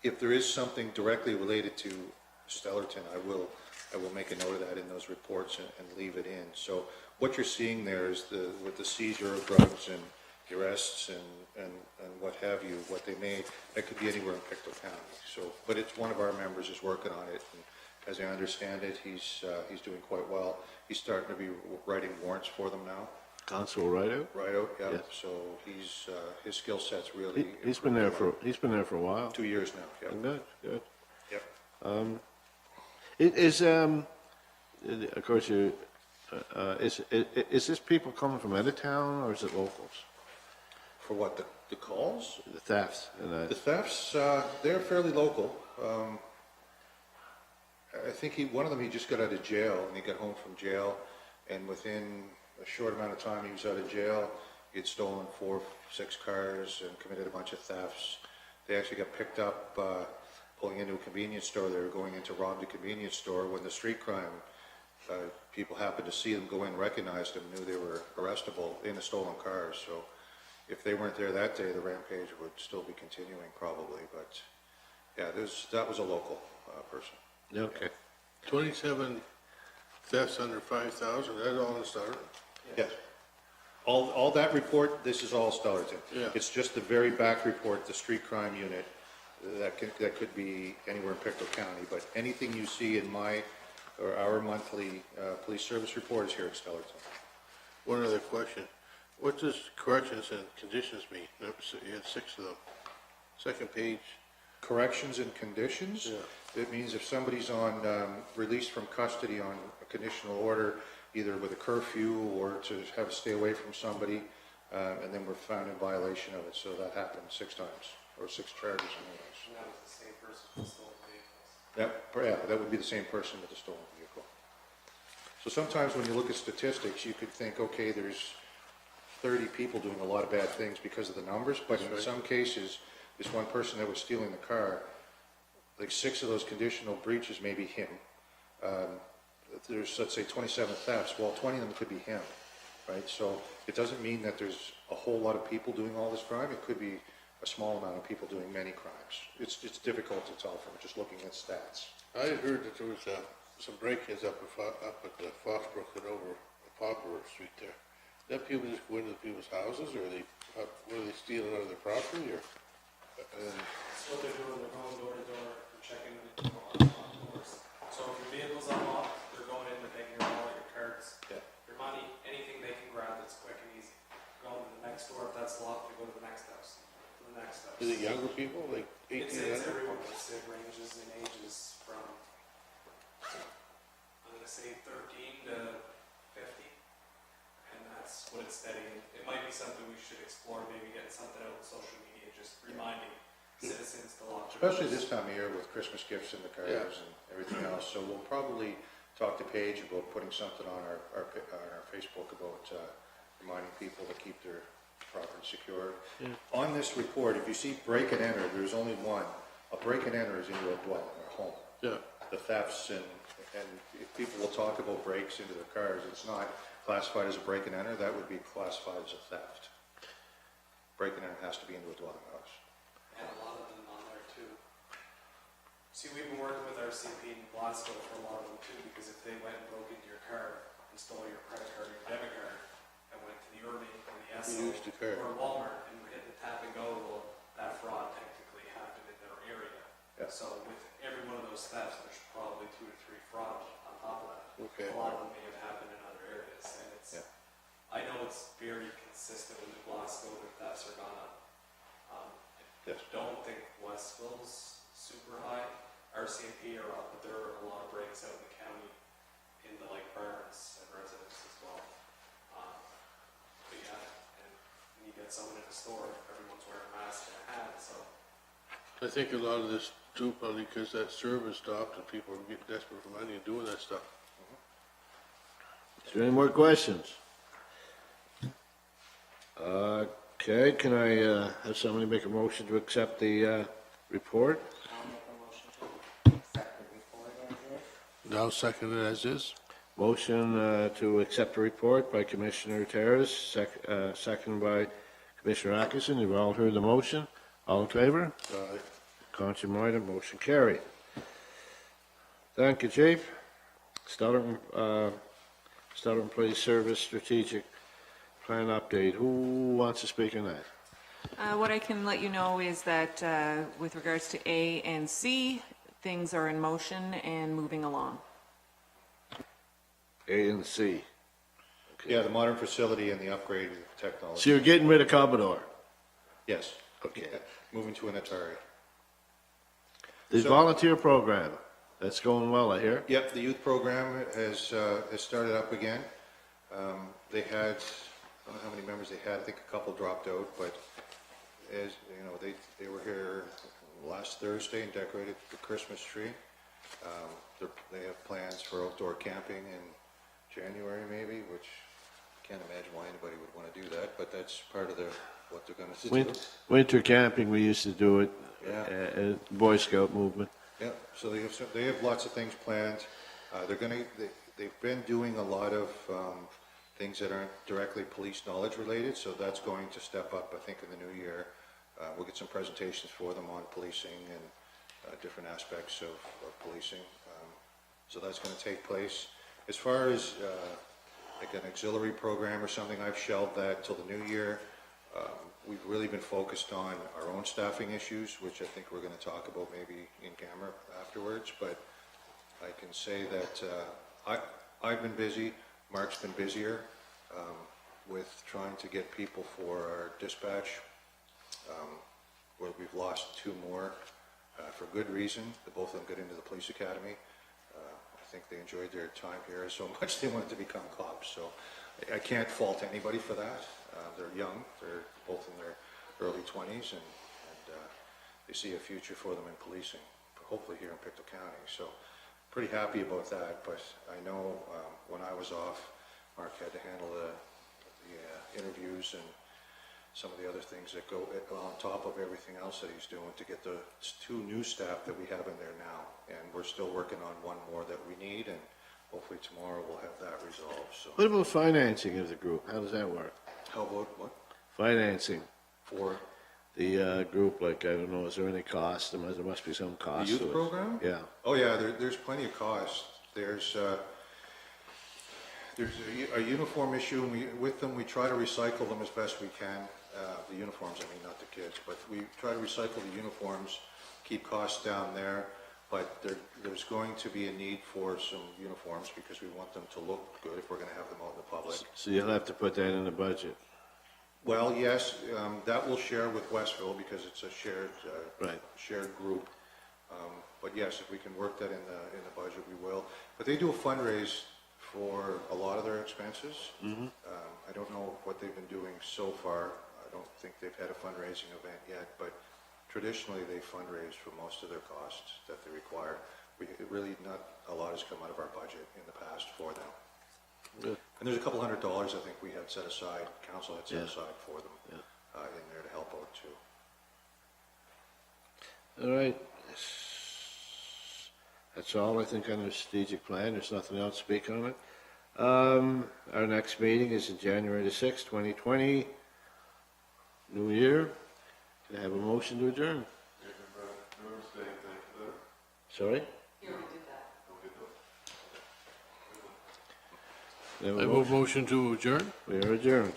S5: if there is something directly related to Stellarton, I will make a note of that in those reports and leave it in. So what you're seeing there is with the seizure of drugs and arrests and what have you, what they made, that could be anywhere in Pictou County. So, but it's one of our members is working on it, and as I understand it, he's doing quite well. He's starting to be writing warrants for them now.
S1: Constable Rideout?
S5: Rideout, yeah.
S1: Yes.
S5: So his skill set's really.
S1: He's been there for a while.
S5: 2 years now. Yeah.
S1: Good, good.
S5: Yep.
S1: Of course, is this people coming from out of town, or is it locals?
S5: For what, the calls?
S1: The thefts and
S5: The thefts, they're fairly local. I think one of them, he just got out of jail, and he got home from jail, and within a short amount of time he was out of jail, he had stolen 4 or 6 cars and committed a bunch of thefts. They actually got picked up pulling into a convenience store. They were going in to rob the convenience store when the street crime people happened to see them go in, recognized them, knew they were arrestable in the stolen cars. So if they weren't there that day, the rampage would still be continuing probably. But yeah, that was a local person.
S1: okay.
S3: 27 thefts under 5,000, that's all in Stellarton?
S5: Yes. All that report, this is all Stellarton.
S3: Yeah.
S5: It's just the very back report, the street crime unit, that could be anywhere in Pictou County, but anything you see in our monthly police service report is here at Stellarton.
S3: One other question. What does corrections and conditions mean? You had 6 of them. Second page.
S5: Corrections and conditions?
S3: Yeah.
S5: It means if somebody's on released from custody on a conditional order, either with a curfew or to have to stay away from somebody, and then we're found in violation of it. So that happened 6 times, or 6 charges anyways.
S8: And that was the same person who stole the vehicles.
S5: Yeah, that would be the same person with the stolen vehicle. So sometimes when you look at statistics, you could think, okay, there's 30 people doing a lot of bad things because of the numbers, but in some cases, this one person that was stealing the car, like 6 of those conditional breaches may be him. There's, let's say, 27 thefts. Well, 20 of them could be him, right? So it doesn't mean that there's a whole lot of people doing all this crime. It could be a small amount of people doing many crimes. It's difficult to tell from just looking at stats.
S3: I heard that there was some break-ins up at the Foxbrook and over Poplar Street there. That people just go into people's houses, or were they stealing out of their property, or?
S8: That's what they're doing, they're going door to door, they're checking on doors. So if your vehicle's unlocked, they're going in, they're taking your wallet, your cards,
S5: Yeah.
S8: your money, anything they can grab that's quick and easy. Going to the next door, if that's locked, they go to the next house, to the next house.
S3: Is it younger people, like 18
S8: It's
S3: and under?
S8: everyone, it ranges in ages from, I'm gonna say 13 to 50. And that's what it's steady. It might be something we should explore, maybe getting something out on social media, just reminding citizens to lock their
S5: Especially
S8: doors.
S5: this time of year with Christmas gifts in the cars
S3: Yeah.
S5: and everything else. So we'll probably talk to Paige about putting something on our Facebook about reminding people to keep their property secure. On this report, if you see break and enter, there's only one. A break and enter is into a dwelling, a home.
S3: Yeah.
S5: The thefts and if people will talk about breaks into their cars, it's not classified as a break and enter, that would be classified as a theft. Break and enter has to be into a dwelling house.
S8: And a lot of them on there too. See, we've been working with our CP in Glasgow for a lot of them too, because if they went and install your credit card or your debit card, and went to the Urban or the Esso
S3: You used the card.
S8: or Walmart and hit the tap and go, well, that fraud technically happened in their area.
S5: Yeah.
S8: So with every one of those thefts, there's probably 2 to 3 frauds on top of that.
S3: Okay.
S8: A lot of them may have happened in other areas, and it's,
S5: Yeah.
S8: I know it's very consistent with the Glasgow that thefts are gone up.
S5: Yes.
S8: I don't think Westville's super high. RCMP are up, but there are a lot of breaks out in the county in the like barns and residents as well. But yeah, and when you get someone in the store, everyone's wearing a mask and a hat, so.
S3: I think a lot of this too, probably because that service stopped and people are getting desperate for money and doing that stuff.
S1: Is there any more questions? Okay, can I have somebody make a motion to accept the report?
S2: I'll make a motion to accept the report as is.
S3: Now seconded as is.
S1: Motion to accept the report by Commissioner Terrace, second by Commissioner Atkinson. You've all heard the motion. All in favor? Contrary minded, motion carried. Thank you, Chief. Stellarton Police Service Strategic Plan Update. Who wants to speak on that?
S6: What I can let you know is that with regards to A and C, things are in motion and moving along.
S1: A and C.
S5: Yeah, the modern facility and the upgrade of
S1: So
S5: technology.
S1: you're getting rid of Commodore?
S5: Yes.
S1: Okay.
S5: Yeah, moving to an Atari.
S1: The
S5: So-
S1: volunteer program, that's going well, I hear.
S5: Yep, the youth program has started up again. They had, I don't know how many members they had, I think a couple dropped out, but as, you know, they were here last Thursday and decorated the Christmas tree. They have plans for outdoor camping in January maybe, which I can't imagine why anybody would want to do that, but that's part of what they're going to do.
S1: Winter camping, we used to do it,
S5: Yeah.
S1: Boy Scout movement.
S5: Yeah, so they have lots of things planned. They've been doing a lot of things that aren't directly police knowledge related, so that's going to step up, I think, in the new year. We'll get some presentations for them on policing and different aspects of policing. So that's going to take place. As far as like an auxiliary program or something, I've shelved that till the new year. We've really been focused on our own staffing issues, which I think we're going to talk about maybe in camera afterwards, but I can say that I've been busy, Mark's been busier with trying to get people for our dispatch, where we've lost 2 more for good reason. Both of them got into the police academy. I think they enjoyed their time here so much they wanted to become cops, so I can't fault anybody for that. They're young, they're both in their early 20s, and they see a future for them in policing, hopefully here in Pictou County. So pretty happy about that, but I know when I was off, Mark had to handle the interviews and some of the other things that go on top of everything else that he's doing to get the 2 new staff that we have in there now. And we're still working on 1 more that we need, and hopefully tomorrow we'll have that resolved. So
S1: What about financing of the group? How does that work?
S5: how about what?
S1: Financing
S5: For
S1: the group, like, I don't know, is there any cost? There must be some
S5: the
S1: cost.
S5: youth
S1: to it.
S5: program?
S1: Yeah.
S5: Oh, yeah, there's plenty of cost. There's a uniform issue, and with them, we try to recycle them as best we can. The uniforms, I mean, not the kids, but we try to recycle the uniforms, keep costs down there, but there's going to be a need for some uniforms because we want them to look good if we're going to have them out in the public.
S1: So you'll have to put that in the budget.
S5: Well, yes, that will share with Westville because it's a
S1: Right.
S5: shared group. But yes, if we can work that in the budget, we will. But they do a fundraise for a lot of their expenses. I don't know what they've been doing so far. I don't think they've had a fundraising event yet, but traditionally they fundraise for most of their costs that they require. Really not a lot has come out of our budget in the past for them.
S1: Good.
S5: And there's a couple $100 I think we had set aside, council had set
S1: Yeah.
S5: aside for them
S1: Yeah.
S5: in there to help out too.
S1: All right. That's all, I think, on the strategic plan. There's nothing else to speak on it. Our next meeting is in January the 6th, 2020. New year. Can I have a motion to adjourn? Sorry? We have
S3: I
S1: a
S3: move
S1: motion.
S3: motion to adjourn.
S1: We are adjourned.